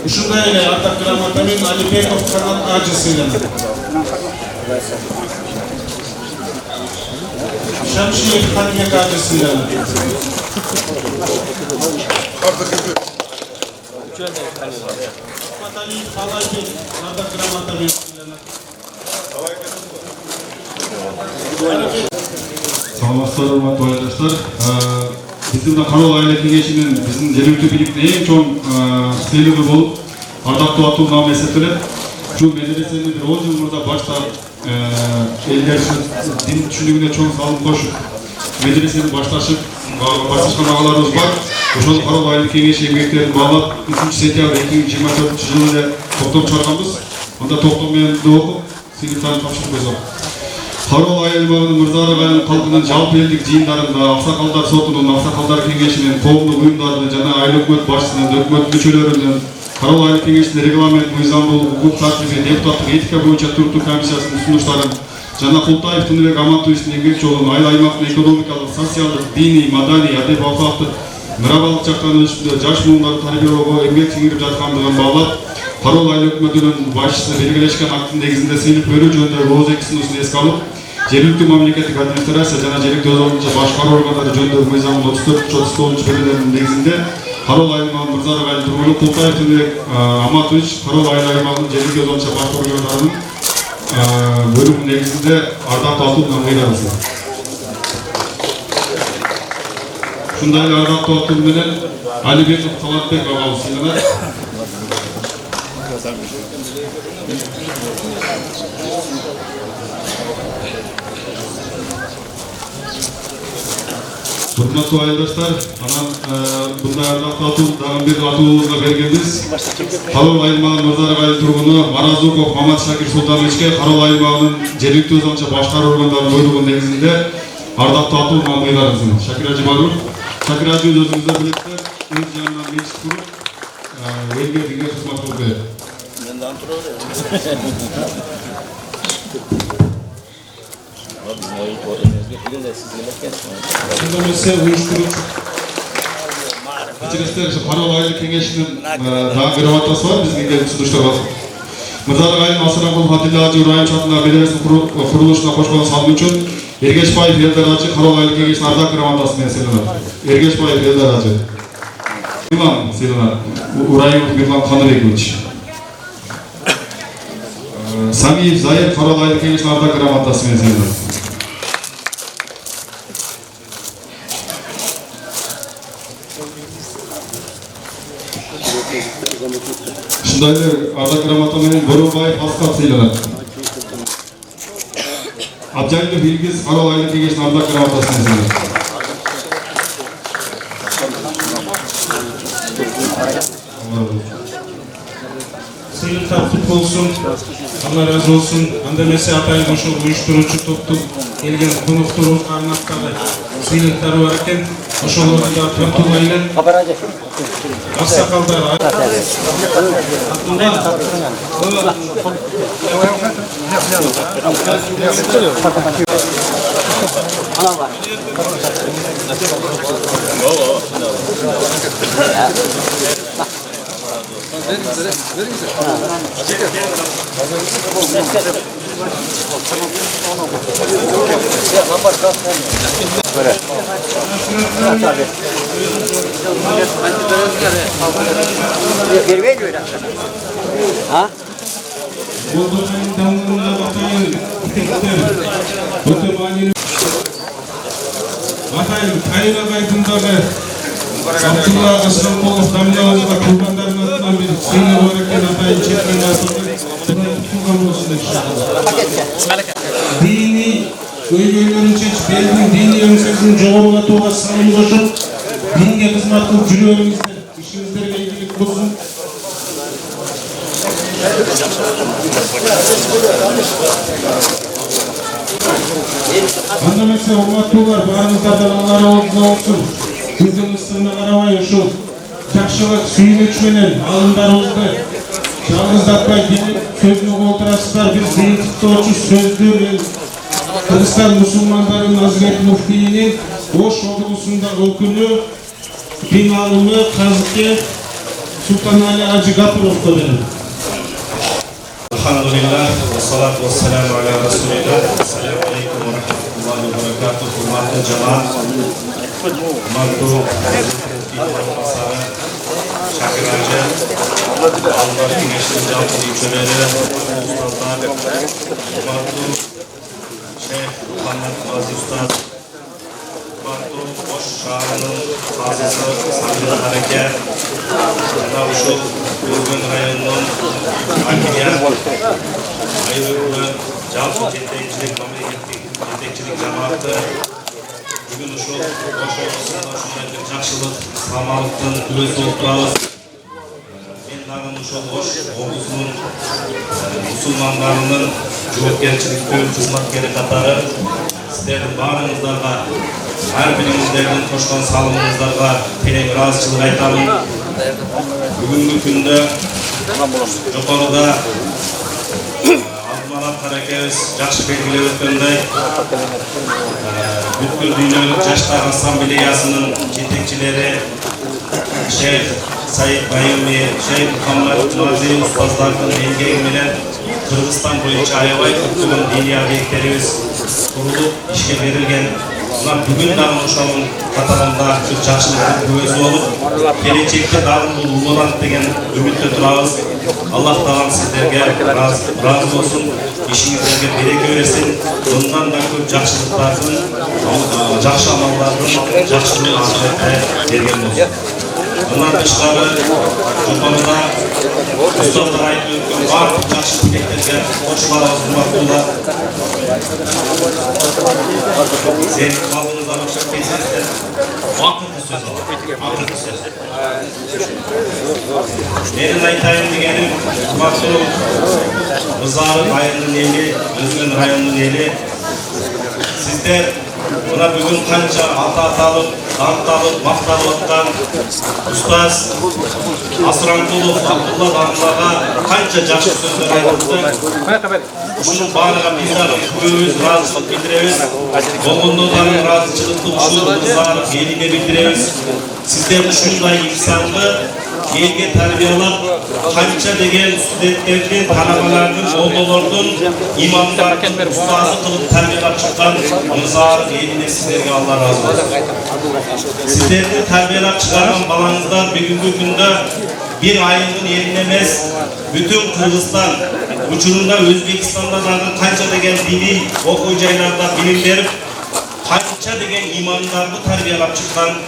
Ушундай эле Ардак Грамата менен Алибеков Канат Ажы сыйланат. Шамшиев Кадбек Ажы сыйланат. Маталиев Халайбек Ардак Грамата менен сыйланат. Саламатсыздар, урматтуу айдаштар. Биздин Карол айла кеңешинин биздин жергиликтүү бийликтин эң чоң сыйлыгы болуп, ардактуу атуулган эсептелет. Ушул медресени бир 10 жыл мурда баштап, элдер дин түшүнүгүнө чоң салым кошуп, медресени башташып, башташкан агаларыбыз бар. Ошол Карол айла кеңеши эмгектерин баалап, 3-сентябрь 2024-жылы эле токтом чыгарганбыз. Анда токтом менен окуп, сыйлыктарын тапшырып койсок. Карол айылмагынын Мырзаров айыл калкынын жалпы элдик жыйындарында Аксакалдар сотунун, Аксакалдар кеңешинин, коомдук уюмдардын жана айыл өкмөт башчысынын, өкмөт мүчөлөрүнүн, Карол айыл кеңешинин регламент, мыйзамдуу укук тартиби, депутаттык этика боюнча туруктуу комиссиясынын сунуштарын жана Култаев Тыныбек Амантовичтин эмгек жолун айыл аймактын экономикалык, социалдык, диний, маданий, адеп акылактык, мырабалык жактан өсүштө жаш муумдарды тарбиялоого эмгек сиңирип жаткандыгын баалап, Карол айыл өкмөтүнүн башчысы белгилешкен акттын негизинде сыйлык берүү жөнүндөгү ооз экисинусун эске алып, жергиликтүү мамлекеттик администрация жана жергиликтүү өз ордунча башкаруу органдары жөнүндөгү мыйзамдын 34-39 белгилеринин негизинде Карол айылмагынын Мырзаров айыл тургуну Култаев Тыныбек Аматович Карол айыл аймагынын жергиликтүү өз ордунча башкаруу органдарынын бөлүмүнүн негизинде ардактуу атуу менен ыйгарылсын. Ушундай эле ардактуу атуу менен Алибеков Талантбек агабыз сыйланат. Урматтуу айылдаштар, анан мындай ардактуу атуу дагы бир атуубузга бергенбиз. Карол айылмагынын Мырзаров айыл тургуну Маразуков Мамат Шакир Султановичке Карол айылмагынын жергиликтүү өз ордунча башкаруу органдарынын буйругунун негизинде ардактуу атуу менен ыйгарылсын. Шакир Ажы Баруш, Шакир Ажы өзүңүздөр билесиздер, өз жанынан мечит куруп, элге деген кызмат кылып келет. Мен дагы тура берем. Şundamese uyuşturucu Kechiristler, Karol ayыл kengешинин дагы бир ватасы бар, биздин келип сунуштарга. Мырзаров айылын Асырагул Фатилла Ажы Урайым чатында медресенин курулушуна кошкон салым үчүн Эргешбаев Элдар Ажы Карол айыл кеңешинин ардак грамотасы менен сыйланат. Эргешбаев Элдар Ажы. Милан сыйланат. Урайымов Мирлан Каныбекович. Самиев Заир Карол айыл кеңешинин ардак грамотасы менен сыйланат. Ушундай эле ардак грамота менен Боробаев Аскар сыйланат. Абжайлов Илгиз Карол айыл кеңешинин ардак грамотасы менен сыйланат. Сыйлыктар кут болсун, Allah razı olsun. Анда эмесе атайын ошол уюштуруучу топтун келген конокторубузга арнап дагы сыйлыктары бар экен. Ошолорду да тартуулайлы. Аксакалдар Атайын Тайын агайдын дагы Абдулла Асрамқолов Дамлауызға құрбандардың атынан бір сыйлығы бар екен атайын четкен атылды. Құтылған болсын иншалла. Dini көйлөйлөрүнчө белдин dini өңсөсүн жогорулатууга салым кошуп, dinге кызмат кылып жүрүңүздөр, ишиңиздерге ийгилик болсун. Анда эмесе урматтуулар, баарыңыздардан Allah разы болсун. Күздүн ысыгына карабай ушул жакшылык сүйүнүч менен алымдарыбызды жалгыздатпай билип сөзүнө колтурасыздар. Биз дин тыктоочу сөздү мен Кыргызстан мусулмандарынын Азирет муфтийинин Ош облусундагы өкүлү дин алымы Казыке Султанали Ажы Гапуровго берем. Alhamdulillah, wassalatu wassalamu ala rasulillah. Assalamu alaikum wa rahmatullahi wa barakatuh. Hurmatli jamoat, hurmatli pasara, Shakir Ajı, Allah Kengesinin jalpı müçöleri, ustazlar, hurmatli Şeyh Muhammed Gazi Ustaz, hurmatli Oş şahrının kazısı Sabri Hareket, Navşul Bugün rayonunun hakimiyet, ayırıklı, jalpı yetekçilik, memleketlik yetekçilik cemaati, bugün uşul Oş olmasında şunday bir jakşılık, samalıktın öz oltuğuz. Ben dağın ошол Ош облусунун мусулмандарынын жоопкерчиликтүү кызматкери катары сиздердин баарыңыздарга, ар бириңиздердин кошкон салымыңыздарга терең ыраазычылык айтамын. Бүгүнкү күндө жокоруда Абдулманап каракебиз жакшы белгилеп өткөндөй, бүткүл дүйнөлүк жаштар ассамблеясынын жетекчилери Шейх Саид Байюми, Шейх Мухаммад Мази устаздардын эмгеги менен Кыргызстан боюнча аябай көптөгөн диний объекттерибиз курулуп ишке берилген. Мына бүгүн дагы ошонун катарында бир жакшылыктын күбөсү болуп, келечекте дагы бул уланат деген үмүттө турабыз. Аллах таалам сиздерге ыраазы болсун, ишиңиздерге береке берсин, мындан да көп жакшылыктардын, жакшы амалдардын жакшылыгын ахиретте берген болсун. Мындан тышкары жокоруда устаздар айтып өткөн баардык жакшы тилектерге кошуларыбыз урматтуулар. Сен калдыңыздар окшоп келсеңиздер, акыркы сөз алат. Акыркы сөз. Менин айтайын дегеним, урматтуу Мырзарык айылынын эли, Өзгөн районунун эли, сиздер мына бүгүн канча аталып, даңкталып, макталып аткан устаз Асыранкулов Абдулла Даңлага канча жакшы сөздөр айтылды. Ушунун баарыга биз дагы көбүбүз ыраазычылык билдиребиз. Болгондо дагы ыраазычылыкты ушул Мырзарык элине билдиребиз. Сиздер ушундай инсанды элге тарбиялап, канча деген студенттердин, талабалардын, молдолордун, имамдардын устазы кылып тарбиялап чыккан Мырзарык элине сиздерге Алла ыраазы болсун. Сиздерди тарбиялап чыгарган балаңыздар бүгүнкү күндө бир айылдын элине эмес, бүтүн Кыргызстан, учурунда Өзбекстанда дагы канча деген диний окуу жайларда билим берип, канча деген имамдарды тарбиялап чыккан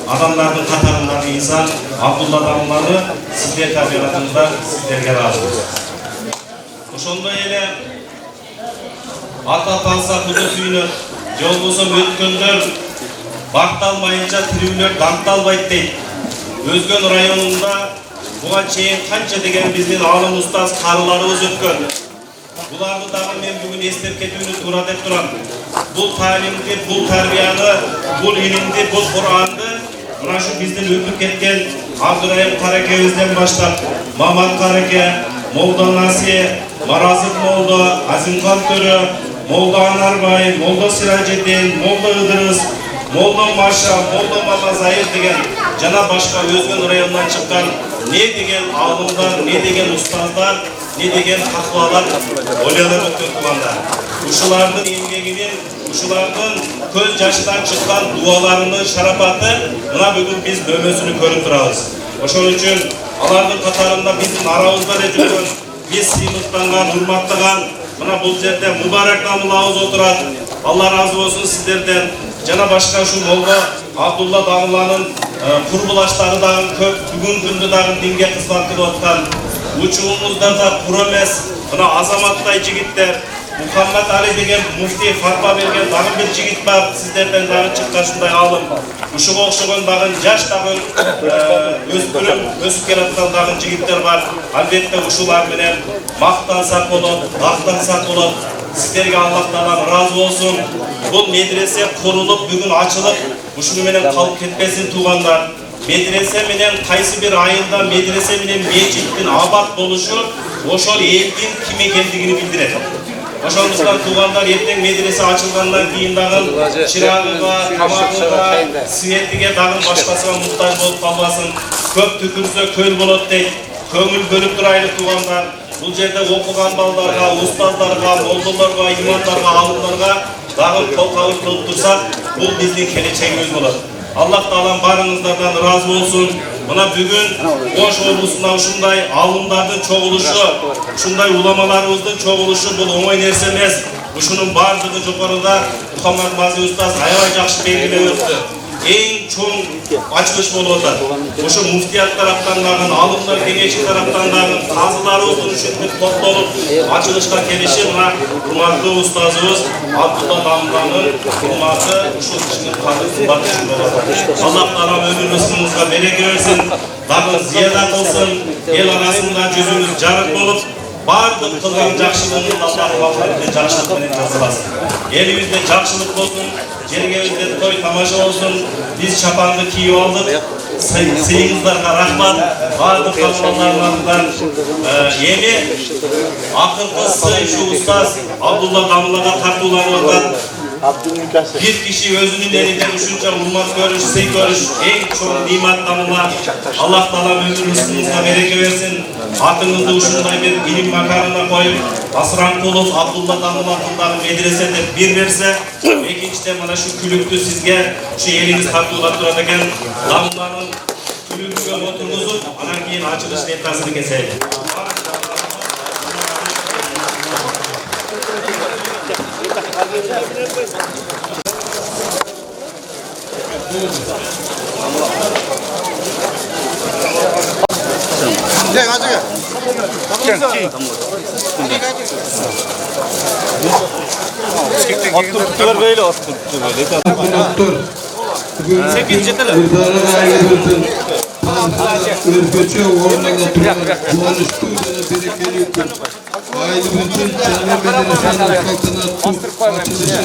адамдардын катарындагы инсан Абдулла Даңланы сиздер тарбияладыңыздар, сиздерге ыраазыбыз. Ошондой эле ата талса кудо сүйүнөт, же болбосо өткөндөр бакталмайынча тирүүлөр даңкталбайт дейт. Өзгөн районунда буга чейин канча деген биздин алым устаз карыларыбыз өткөн. Буларды дагы мен бүгүн эстеп кетүүнү туура деп турам. Бул таалимди, бул тарбияны, бул илимди, бул Куранды мына ушу биздин өтүп кеткен Абдурайым каракебизден баштап, Мамат караке, Молда Насие, Маразык молдо, Азимхан төрө, Молда Анарбай, Молда Сиражидин, Молда Ыдырыс, Молда Маша, Молда Мамазайыр деген жана башка Өзгөн районунан чыккан не деген алымдар, не деген устаздар, не деген таквалар ойлонуп өткөн туугандар. Ушулардын эмгегинин, ушулардын көз жашынан чыккан дуаларынын шарапаты мына бүгүн биз мөмөсүнү көрүп турабыз. Ошон үчүн алардын катарында биздин арабызда эле жүргөн, биз сыймыктанган, урматтаган мына бул жерде Мубарак Намылабыз отурат. Алла ыраазы болсун сиздерден. Жана башка ушу Молда Абдулла Даңланын курбулаштары дагы көп, бүгүн күндө дагы динге кызмат кылып аткан. Учуңузда да кур эмес, мына азаматтай жигиттер, Мухаммад Али деген муфти фатва берген дагы бир жигит бар, сиздерден дагы чыккан ушундай алым. Ушуга окшогон дагы жаш дагы өспүрүм, өсүп келаткан дагы жигиттер бар. Албетте ушулар менен мактансак болот, мактансак болот. Сиздерге Аллах таалам ыраазы болсун. Бул медресе курулуп, бүгүн ачылып, ушуну менен калып кетпесин туугандар. Медресе менен кайсы бир айылда медресе менен мечиттин абат болушу ошол элдин ким экендигини билдирет. Ошондуктан туугандар эртең медресе ачылгандан кийин дагы чырагыга, тамагыга, светиге дагы башкасына муктаж болуп калбасын. Көп түкүрсө көл болот дейт. Көңүл бөлүп турайлы туугандар. Бул жерде окуган балдарга, устаздарга, молдолорго, имамдарга, алымдарга дагы кол кабыл кылып турсак, бул биздин келечегибиз болот. Аллах таалам барыңыздардан ыраазы болсун. Мына бүгүн Ош облусунда ушундай алымдардын чогулушу, ушундай уламаларыбыздын чогулушу бул оңой нерсе эмес. Ушунун баардыгы жокоруда Мухаммад Мази устаз аябай жакшы белгилеп өттү. en çoğun açılış bolup atar. Oşo muftiyat taraftan dagın, alımlar kengeşi taraftan dagın, kazıları olsun üşütmek toplulup açılışka gelişi mına hurmatlı ustazımız Abdullah Damla'nın hurmatı uşul kişinin kadı batışın olur. Allah Teala ömür rızkınızga bereket versin, dagın ziyada kılsın, el arasında yüzünüz jarık bolup, bardık kılgan jakşılığını Allah vafaklı jakşılık menen jazalasın. Elimizde jakşılık olsun, jerigimizde toy tamaşa olsun, biz şapandı kiyip aldık. Sayınızlarga rahmat, bardık kalmalarından yeni akıllısı şu ustaz Abdullah Damla'ga tartılanlardan bir kişi özünün elinden uşunca hurmat görüş, sevgi görüş, en çok nimet damla. Allah Teala ömür rızkınızga bereket versin. Atınızı uşunday bir ilim makamına koyup, Asran Kulov, Abdullah Damla'nın medresede bir verse, ikincide mana şu külüktü sizge, şu eliniz tartılar durarken Damla'nın külüktüge oturguzup, anan keyin açılış nettasını keseydi. Gel hadi gel. Attı tutular böyle attı tutular. Bugün Irdar'a ayrılırdın. Irgöçe ormanda duran bulanıştığında berekeli yükün. Ailemizin cami medresenin saltanatı açılışı.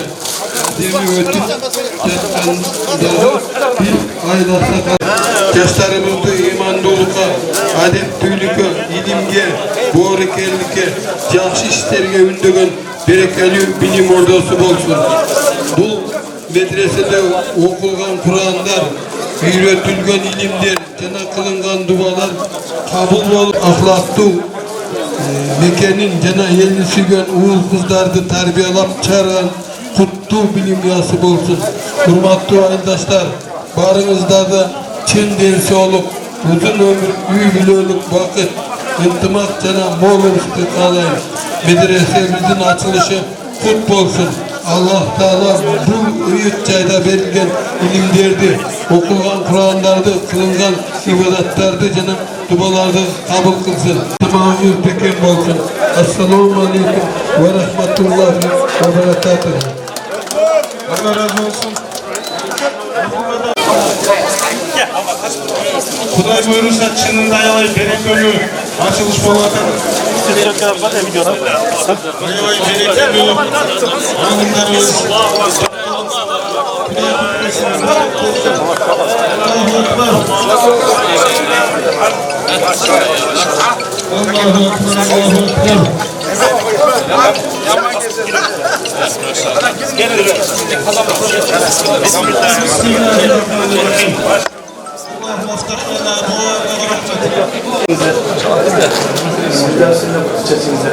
Demi ötün yatkanları bir aylarsa Yaşlarımızda iman doluka, adet tüylükü, ilimge, boğrekellike, jakşı işlerge ündögön berekeli bilim ordusu bolsun. Bu medresede okulgan Kur'anlar, öğretilgen ilimler, jana kılıngan dualar kabul bolup ahlaklı mekenin jana elini sügen uğul kızlardı tarbiyalap çağıran kutlu bilim yası bolsun. Hurmatlı aydaşlar, barınızda da çın dersi olup, uzun ömür, üylülük vakit, intimak jana mol ırıklık alayım. Medresemizin açılışı kut bolsun. Allah Teala bu ıyıt jayda berilgen ilimlerdi, okulgan Kur'anlardı, kılıngan ibadatlardı, jana dualardı kabul kılsın. Tamam ürpeken bolsun. Assalamu alaikum ve rahmetullahi ve berekatuhu. Allah razı olsun. Kuday buyurursa çınında ayavay berekeli açılış bolatan. Ayavay berekeli alımlarımız.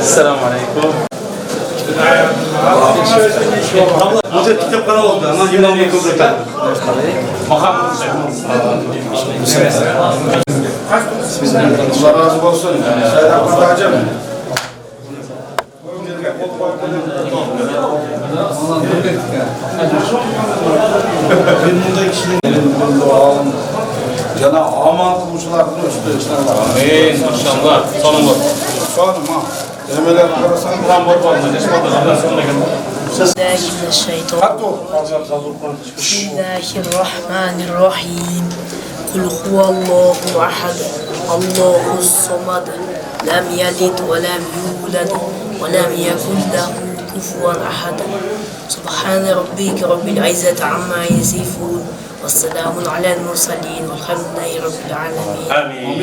Selamünaleyküm. Hoca kitap kanalı oldu. Ana imam yıkıldı. Makam. Allah razı olsun. Sayın Kurtacım. Cana aman kılmışlarını üstü Amin. İnşallah. Sonum bu. Sonum ha. Demeler karasan bulan bor var. بسم الله الرحمن الرحيم قل هو الله أحد الله الصمد لم يلد ولم يولد ولم يكن له كفوا أحد سبحان ربك رب العزة عما يصفون والسلام على المرسلين والحمد لله رب العالمين Amin.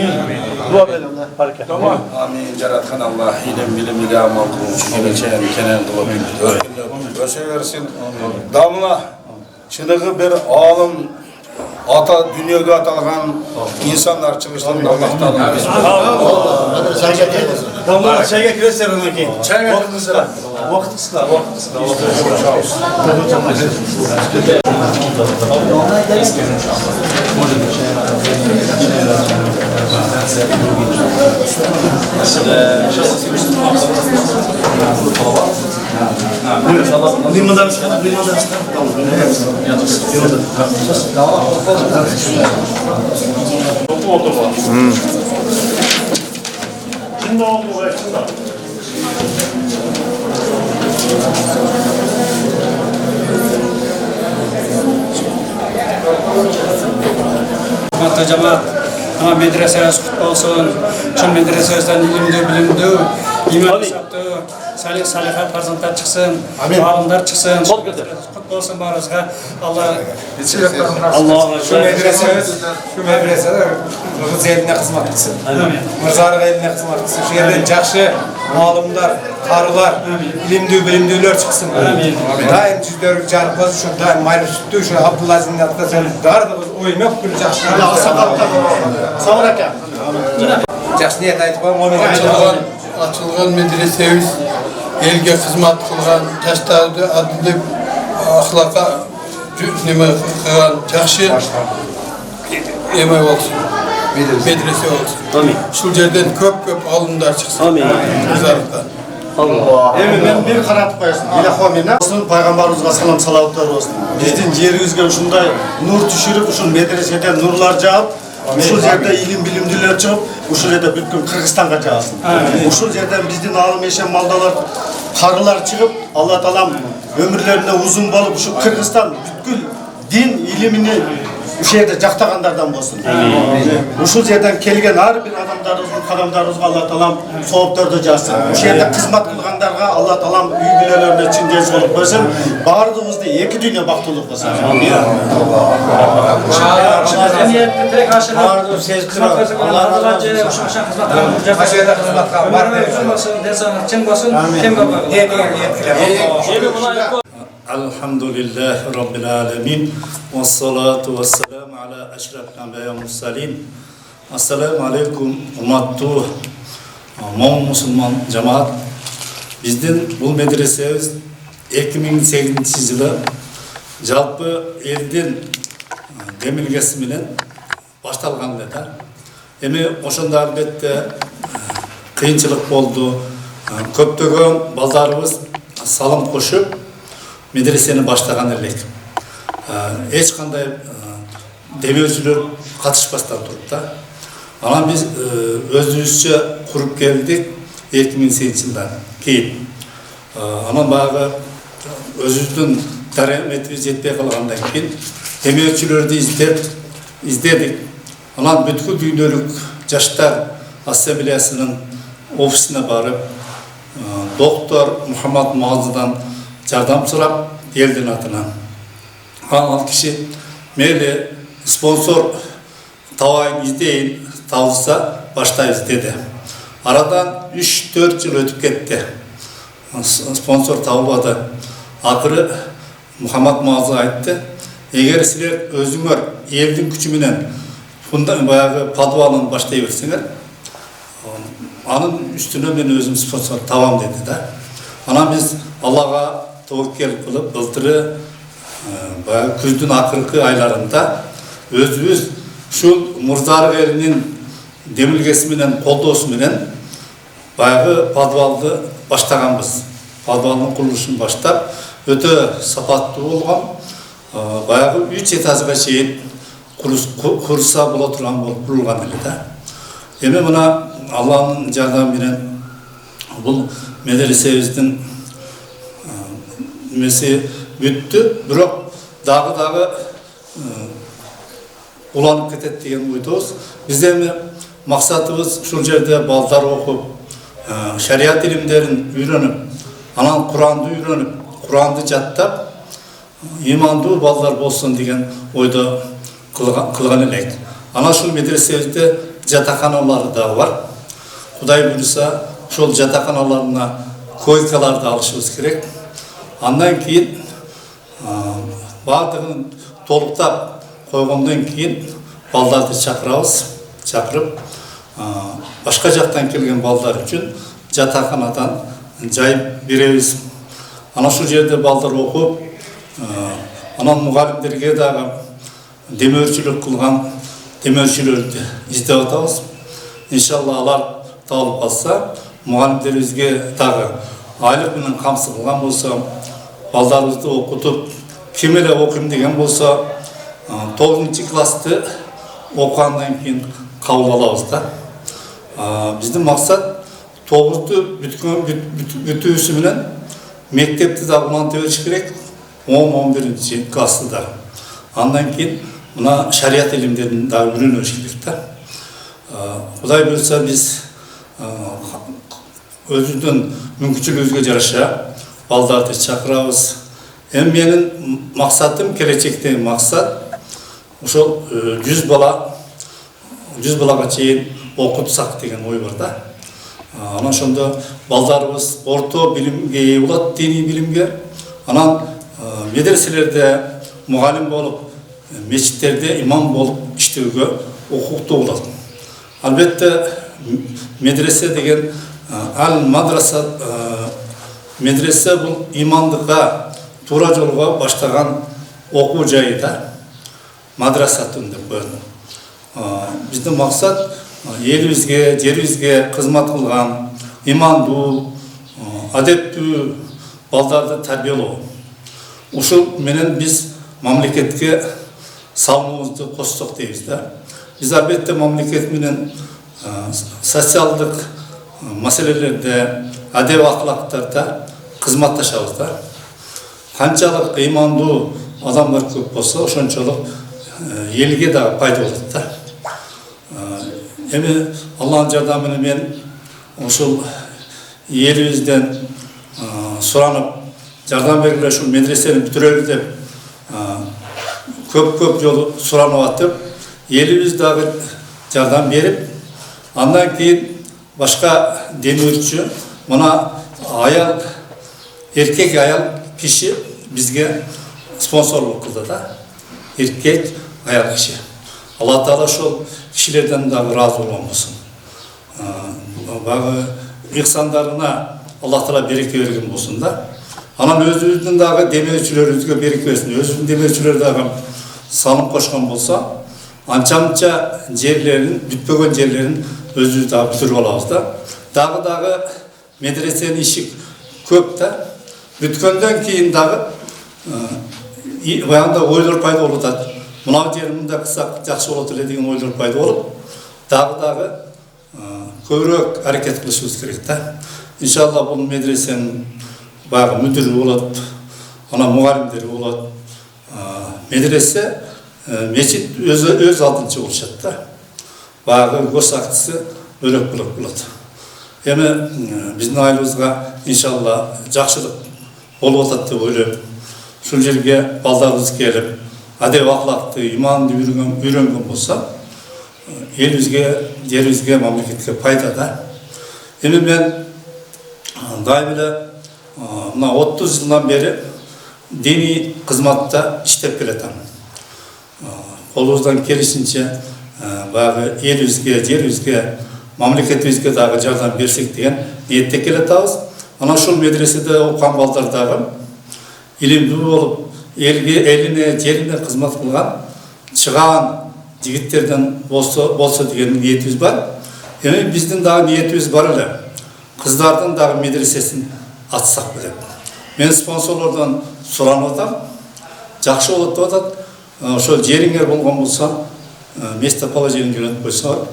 Dua verin. Harika. Tamam. Amin. Yaratkan Allah ilim bilim ile amal kılın. Geleceğin kenen kılabildi. Öseversin. Damla. Çınığı bir alım ata dünyaya atalgan insanlar çıkışlarında Allah Teala biz. Damla çayga kireser ona ki. Çayga kireser. Vakit kısla. Сейчас Hurmatli jamoat, ama medresemiz qutlug' bo'lsin. Shu medresemizdan bilimli, iymon hisobda salih saliha farzandlar chiqsin, olimlar chiqsin. Qutlug' bo'lsin barizga. Alloh Şu medresede Kırgız eline hizmet etsin. Mırzarık eline hizmet etsin. Şu yerden жақшы olimlar, qarılar, bilimdüler çıksın. Daim sizler jarpız, şu daim maylı süttü, şu Abdullah'ın yanında sen dardınız, oymak bir жақшы. Sağ ol aka. Жақшы niyet aytıp Açılgan medresemiz elge hizmet kılgan, taştavdı adilip ahlaka nime kılgan жақшы emek olsun. Medrese olsun. Amin. Şu yerden köp alımlar çıksın. Amin. Allah. Emin ben bir qaratib qo'yasan. Ilahoyna olsun, payg'ambarimizga salom salavotlar olsun. Bizning yerimizga shunday nur tushirib, shu medresadan nurlar jag'ib, shu yerda ilm bilimlilar chiqib, shu yerda butkul Qirg'izistonga jag'sin. Shu yerdan bizning olim eshan maldalar, qarilar chiqib, Alloh taolam ömürlerinde uzun bo'lib, shu Qirg'iziston butkul din ilmini o'sha yerda jaqtaganlardan bo'lsin. Shu yerdan kelgan har bir qadamlarimizga Alloh taolam savoblarni jassin. O'sha yerda xizmat qilganlarga Alloh taolam uy bilalarni chindiz bo'lib bersin. Barlig'imizni iki dunyo baxtli qilsin. Amin. Alhamdulillah Rabbil Alamin ve salatu ve selamu ala eşrefil enbiya mursalin. Assalamu alaikum hurmatli Müslüman cemaat. Bizden bu medresemiz 2008 yılı жалпы elden demilgesi bilen baştalgan eder. Emi oşanda elbette kıyınçılık oldu. Köptögön baldarımız salım koşup medreseni başlagan elek. Hiç kanday demeyiciler katışmastan turup da. Ama biz özümüzce kurup geldik 2008 yıldan keyin. Ama bağı özümüzün termetimiz yetmeye kalgandan keyin demeyicileri izledik. Ama bütün dünyoluk Yaşlar Asambleyasının ofisine barıp Doktor Muhammed Muazzı'dan yardım sorap geldiğin adına. Al kişi meyli sponsor tavayın izleyin, tavırsa başlayız dedi. Aradan 3-4 yıl ötüp gitti. Sponsor tavladı. Akırı Muhammed Muazzı ayıttı. Eğer sizler özüngör evdin küçümünen bundan bayağı padvalın başlayıversinler. Anın üstüne ben özüm sponsor tavam dedi de. Ana biz Allah'a tevekkül kılıp bıltırı küzdün akırkı aylarında özümüz şu Murzarık elinin demilgesiminden, koldosuminden bayağı padvaldı başlaganbız. Padvalının kuruluşunu başlap öte sapatlı olgan bayağı 3 etajga çeyin kursa bola turgan bolup kurulgan eli de. Emi buna Allah'ın yardımı bilen bu medresemizden mesi büttü. Biroq dağı ulanıp ketet degan oydo'z. Bizde maksatımız şu yerde balдар okup şeriat ilimlerin öğrenip, anan Kur'an'da öğrenip, Kur'an'da jattap, imanlı balдар bolsun degan oyda kılgan elek. Ana şu medresemizde jatakanaları da var. Kuday buyursa şol jatakanalarına koykalar da alışımız gerek. Andan keyin bardığın toluktap koygandan keyin baldardı çakırıp başka jaktan kelgen balдар üçün jatakanadan jayıp berебиз. Ana şu yerde balдар okup anan mugallimlerge dagы demörçülük kılgan demörçülерді издеп атабыз. İnşallah alar tağılıp kalsa muhaliflerimizge dagы айлық менен камсыз кылган болсо, балдарыбызды окутуп, ким эле окуйм деген болсо, 9-классты окугандан кийин кабыл алабыз да. Биздин максат 9-ту бүтүүсү менен мектепти да уланта бериш керек, 10-11-классты да. Андан кийин мына шарият илимдерин да үйрөнүш керек да. Кудай буйрса биз өзүбүздүн мүмкүнчүлүгүбүзгө жараша балдарды чакырабыз. Эми менин максатым, келечектеги максат ошол 100 балага чейин окутсак деген ой бар да. Анан ошондо балдарыбыз орто билимге ээ болот, диний билимге. Анан медреселерде мугалим болуп, мечиттерде имам болуп иштөөгө укуктуу болот. Албетте медресе деген мадраса, медресе бул имандыкка, туура жолго баштаган окуу жайы да. Мадрасатын деп коет. Биздин максат элибизге, жерибизге кызмат кылган, имандуу, адептүү балдарды тарбиялоо. Ушул менен биз мамлекетке салымыбызды коссок дейбиз да. Биз албетте мамлекет менен социалдык маселелерде, адеп акылактарда кызматташабыз да. Канчалык имандуу адамдар көп болсо, ошончолук элге да пайда болот да. Эми Аллахтын жардамы менен мен ушул элибизден суранып жардам бергиле, ушул медресени бүтүрөлү деп көп жолу суранып атып, элибиз дагы жардам берип, андан кийин башка демирчи, мына аял, эркек аял киши бизге спонсорлук кылды да. Эркек аял киши. Алла Таала ошол кишилерден дагы ыраазы болгон болсун. Багы ихсандарына Алла Таала береке берген болсун да. Анан өзүбүздүн дагы демеушүлөрүбүзгө береке берсин. Өзүбүздүн демеушүлөр дагы салым кошкон болсо, анча-мынча жерлерин, бүтпөгөн жерлерин өзүбүз дагы бүтүрүп алабыз да. Дагы медресенин иши көп да. Бүткөндөн кийин дагы баягында ойлор пайда болуп атат. Мына жерин мындай кылсак жакшы болот эле деген ойлор пайда болуп, дагы көбүрөөк аракет кылышыбыз керек да. Иншалла бул медресенин баягы мүдүрү болот, анан мугалимдери болот. Медресе, мечит өз алдынча болушат да. Баягы гос актысы бөлөк болот. Эми биздин айылыбызга иншалла жакшылык болуп атат деп ойлойм. Ушул жерге балдарыбыз келип, адеп акылакты, иманды үйрөнгөн болсо, элибизге, жерибизге, мамлекетке пайда да. Эми мен дайым эле мына 30 жылдан бери диний кызматта иштеп келатам. Колубуздан келишинче баягы элибизге, жерибизге, мамлекетибизге дагы жардам берсек деген ниетте келатабыз. Анан ушул медреседе окуган балдар дагы илимдүү болуп, элине, жерине кызмат кылган, чыган жигиттерден болсо деген ниетибиз бар. Эми биздин дагы ниетибиз бар эле. Кыздардын дагы медресесин ачсак деп. Мен спонсорлордон суранып атам. Жакшы болот деп атат. Ошол жериңер болгон болсо, местоположение жөнөтүп койсо,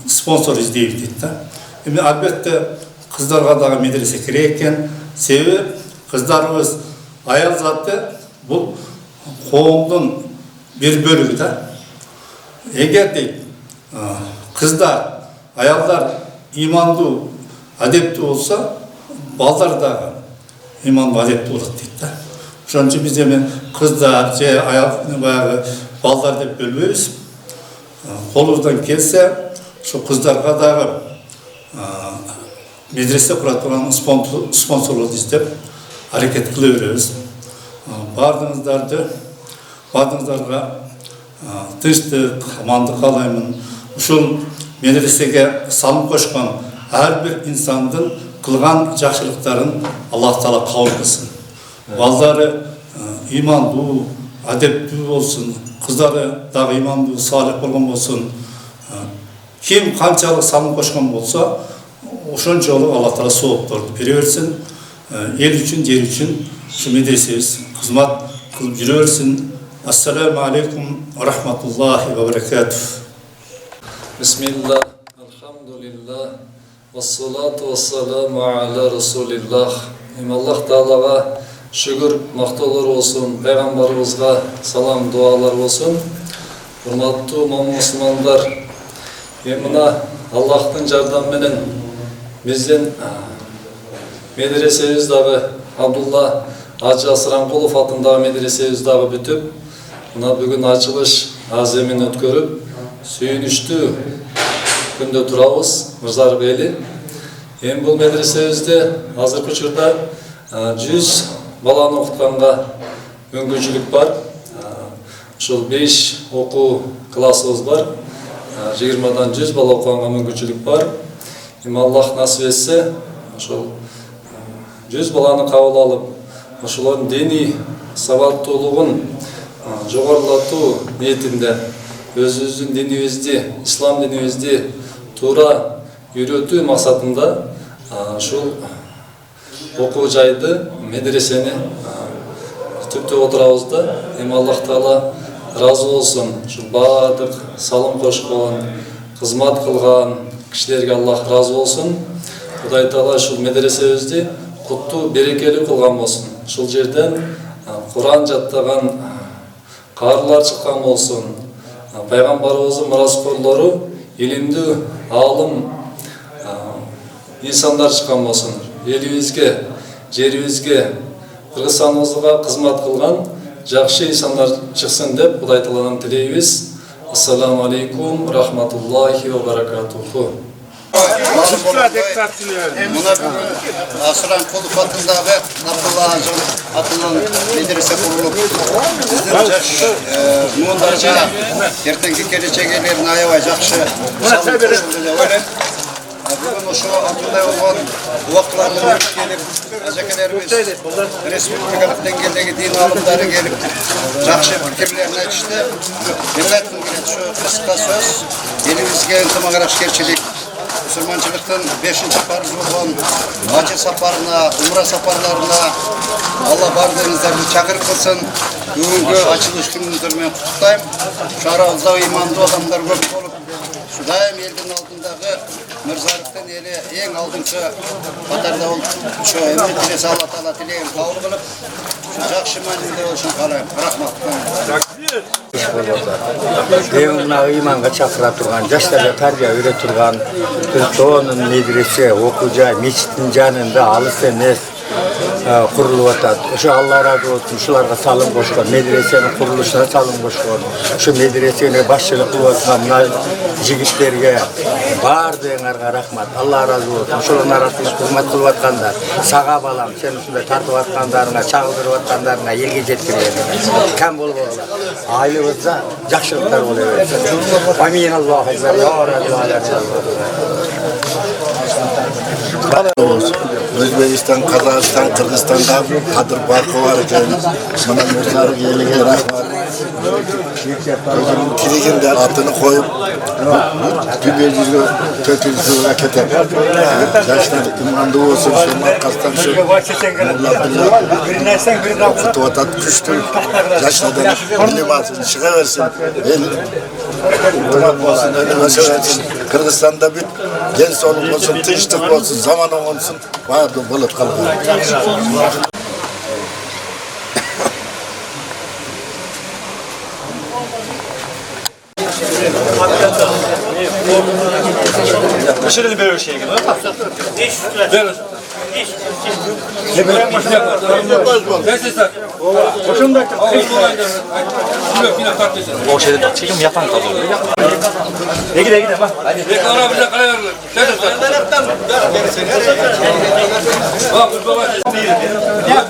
спонсор издейбиз дейт да. Эми албетте кыздарга дагы медресе керек экен. Себеби кыздарыбыз аял заты бул коомдун бир бөлүгү да. Эгер дейт кыздар, аялдар имандуу, адептүү болсо, балдар дагы имандуу, адептүү болот дейт да. Ошон үчүн биз эми кыздар же аял баягы балдар деп бөлбөйбүз. Колубуздан келсе, ошо кыздарга дагы медресе кура турган спонсорлорду издеп аракет кыла беребиз. Бардыңыздарга тынчтык, амандык каалаймын. Ушул медресеге салым кошкон ар бир инсандын кылган жакшылыктарын Аллах Таала кабыл кылсын. Балдары имандуу, адептүү болсун, кыздары дагы имандуу, салих болгон болсун. Ким канчалык салым кошкон болсо, ошончолук Аллах Таала соопторду бере берсин. el üçün, yer üçün şu medresemiz hizmet kılıp yürürsün. Assalamu alaikum ve rahmatullahi ve berekatuh. Bismillah, elhamdülillah, ve salatu ve selamu ala Resulillah. Allah Teala'ga şükür, maktalar olsun, Peygamberimizge salam, dualar olsun. Hurmatlı Müslümanlar, emina Allah'ın yardımıyla bizden medresemizdagi Abdullah Hacı Asıranqulov atınдағы medresemizdagi bitip, buna bugün açılış azemin ötkörüp, suyunuştu günde turabız, Mırzarık eli. Hem bu medresemizde hazır kuchurda 100 balаны okutkanга müмкүнчүлүк бар. Ушул 5 окуу классыбыз бар. 20-дан 100 бала окуганга мүмкүнчүлүк бар. Эми Аллах насип этсе, ошол 100 баланы кабыл алып, ошолордун диний сабаттуулугун жогорулатуу ниетинде өзүбүздүн динибизди, ислам динибизди туура үйрөтүү максатында ушул окуу жайды, медресени түптөп отурабыз да. Эми Аллах Таала разы болсун. Ушул баардык салым кошкон, кызмат кылган кишилерге Аллах разы болсун. Кудай Таала ушул медресебизди куттуу, берекелүү кылган болсун. Ушул жерден Куран жаттаган каарылар чыккан болсун. Пайгамбарыбыздын мураскорлору, илимдүү, аалым инсандар чыккан болсун. Элибизге, жерибизге, Кыргызстаныбызга кызмат кылган жакшы инсандар чыксын деп Кудай Тааладан тилейбиз. Ассаламу алейкум, рахматуллахи ва баракатуху. Muna bugün Asıranqulov atınдағы Abdullah Hacı atынан medrese kurulup bizden jaş muğundarca ertenki keleceğlerini ayabay jakşı salım koşuldu деп ойлойм. Bugün ошо атындай болгон убактылардан өтүп келип, ажакелерибиз республикалык деңгээлдеги дин алымдары келип, жакшы пикирлерин айтышты. Мен айткым келет, ошо кыска сөз элибизге ынтымакташчылык, Müslümançılıktın 5. farz болгон Hacı saparına, Umra saparlarına Allah bardığınızlarını çakır kılsın. Bugünkü açılış gününüzdür men kutuktayım. Şu aramızda imanlı adamlar көп olup, şu daim elдің алдындағы Мырзарыктын eli en алдыңчы қатарда olup, şu medrese Allah Taala tilegen kabul kılıp, şu jakşı manilde olsun kalayım. Rahmat. Devimna imanға çakıra turgan, jaşlarga tarbiya öğret turgan, çoğunun medrese, okuca, meçitin janında alыс emes kurulup atat. Şu Allah razı olsun, şularga salım koşkan, medresenin kuruluşuna salım koşkan, şu medreseni başçılık kılıp atkan jigitlerge bardığınlarga rahmat. Allah razı olsun. Şuların arasında hizmet kılıp atkandar, sağa balam, sen uşunday tartıp atkandarına, çağıldırıp atkandarına elge жеткирген. Kam bolup olar. Ailebizde jakşılıklar bola bersin. Amin. Allahu ekber. Ya Rabbi. Özbekistan, Kazakistan, Kırgızistan'da Kadir Barkı var ekan. Mana Mırzarık eliga rahmat. Özünün tiliginde atını koyup dünya yüzü tötülsüne keter. Yaşlar imandı olsun, şunun arkasından şu kutuvatat güçlü yaşlardan bilim alsın, çıka versin. Durak olsun, önüne versin. Kırgızistan'da bir genç olup olsun, tinçlik olsun, zaman olsun. Vardı balık kalıp. Kaşırını böyle şey gibi. Ver. O şeyde bak çekim yapan kalıyor. Ne gide bak. Hadi. Reklamlar bize karar verir. Bak baba. Ya.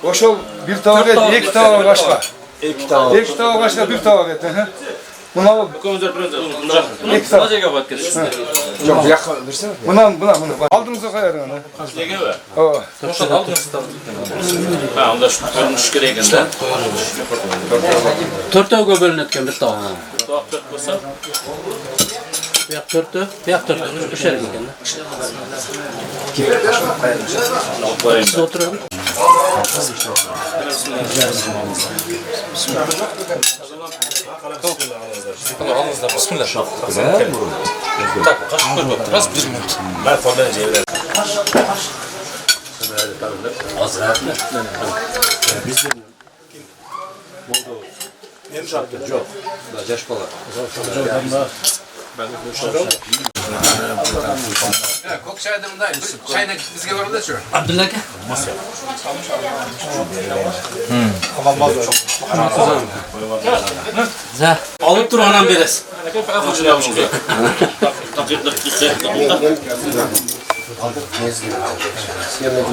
Boşol bir tavuk et, iki tavuk başka. İki tavuk başka, bir tavuk et. Bunu al. İki tavuk. Yok, yakın. Bunu. Aldığınızı koyarım onu. O. Ha, onda şu görünüş gereken de. 4 tavuk'a bölünetken bir tavuk. Tavuk 4 olsa. Yak 4'tü, yak 4'tü. Düşer ekan. Siz oturun. Bismillah. Tak, kaşık koy bak. Biraz bir minut. Ben falan cevher. Az rahat mı? Biz de hem şartı yok. Da yaş falan. Ben de konuşuyorum. Kok çayda bundaydı. Çayda bizge var da şu. Abdullah ka? Za. Alıp dur anam beres.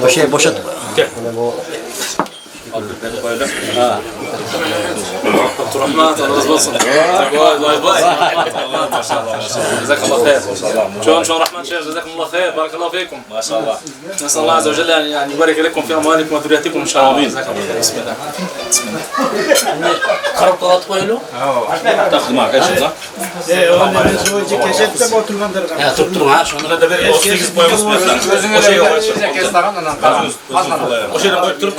Bu şey boşalt. Abdurrahman, tanınız olsun. Vay vay. Jazakallah khair. شلون رحمن شيخ جزاكم الله خير بارك الله فيكم ما شاء الله نسال الله عز وجل يعني يبارك لكم في اموالكم وذرياتكم ان شاء الله جزاكم الله خير بسم الله Qarab qalat qo'ylu. تاخذ معك ايش صح؟ Ha, turib turma, shuni da bir 38 boyumuz bilan o şeyden qo'yib turib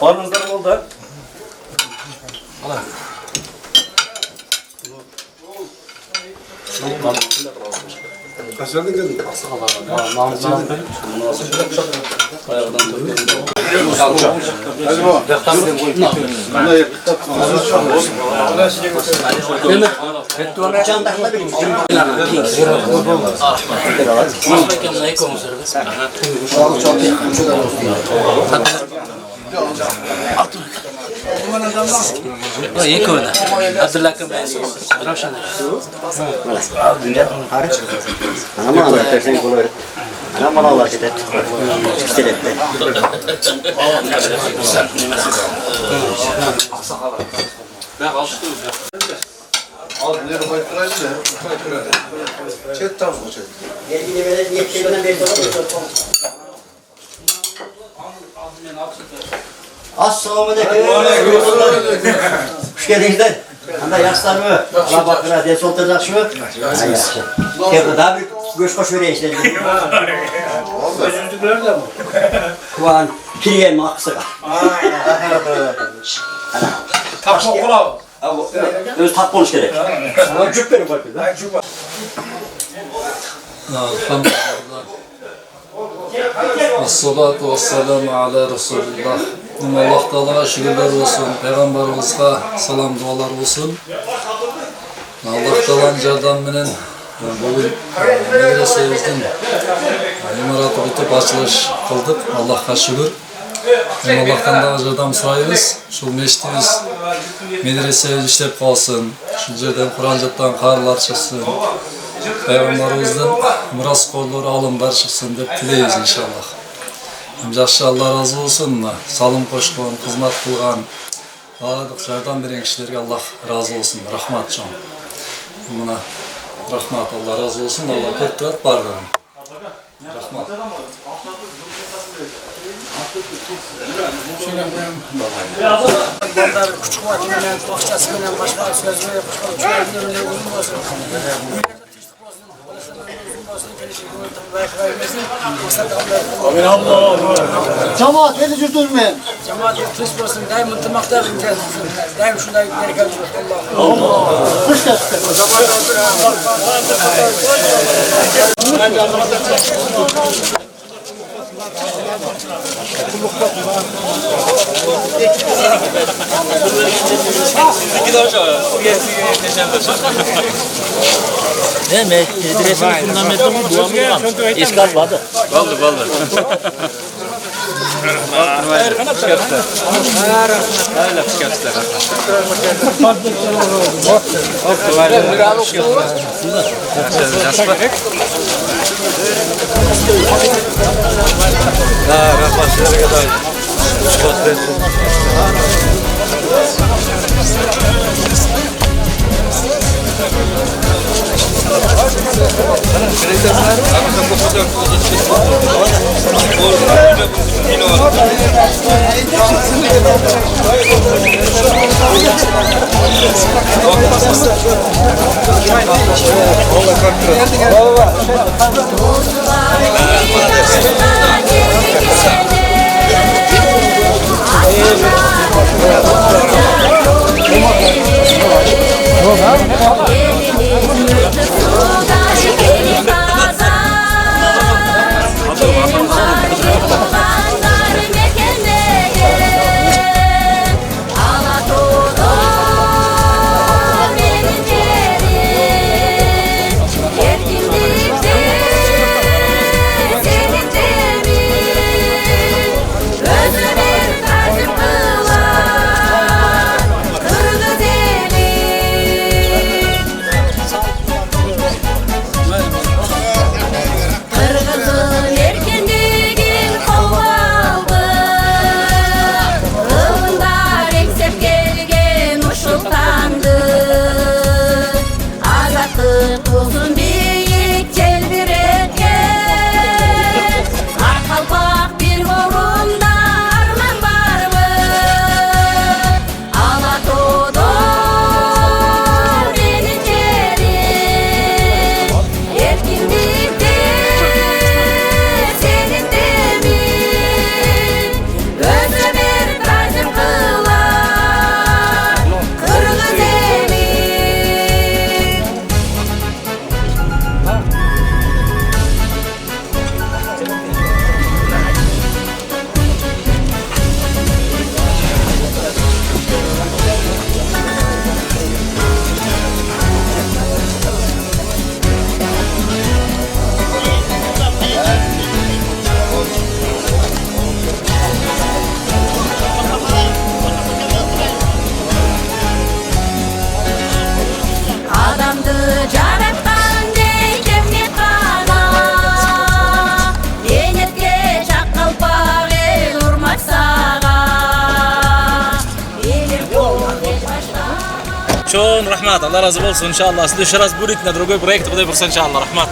Barınızlar oldu. Kaçırdın kızım? Namazdan Assalamualaikum. Hoş geldinizler. Anda yaşlar mı? Allah bakıra diye sol tezak mı? Yaxşı. Bu da bir göç koş vereyim işte. Gözündükler de mi? Kuvan kiriye mi aksıga? Tapma kulağı. Öz tap konuş gerek. Cüp benim bakın. Elhamdülillah. Esselatu vesselamu ala Resulullah. Allah Teala'ya şükürler olsun. Peygamberimize salam dualar olsun. Allah Teala'nın yardımıyla bugün medresemizden imaratı bitip açılış kıldık. Allah'a şükür. Allah'tan da yardım sayırız. Şu meştimiz medresemiz işlep kalsın. Şu yerden Kur'an-ı karlar çıksın. Peygamberimizden miras kolları alımlar çıksın dep tileyiz inşallah. Yaxşı Allah razı olsun. Salım koşkan, hizmet kılgan, baadık yardım veren kişilerge Allah razı olsun. Rahmat can. Buna rahmat Allah razı olsun. Allah kötüret bargın. Rahmat. Küçük vaktinden, bahçesinden başka sözleri yapışkan Amin Allah. Cemaat eli cürdürmeyin. Cemaat yetmiş olsun. Daim ıntımakta daim şundan gereken Allah. Allah. Hoş geldin. O zaman Ne medresenin fundamenti bu duamı var. İskal vardı. Baldı. Чоң рахмат, Алла разы болсын, иншалла. Сізді еще раз будет на другой проект, құдай бұрса, иншалла, рахмат.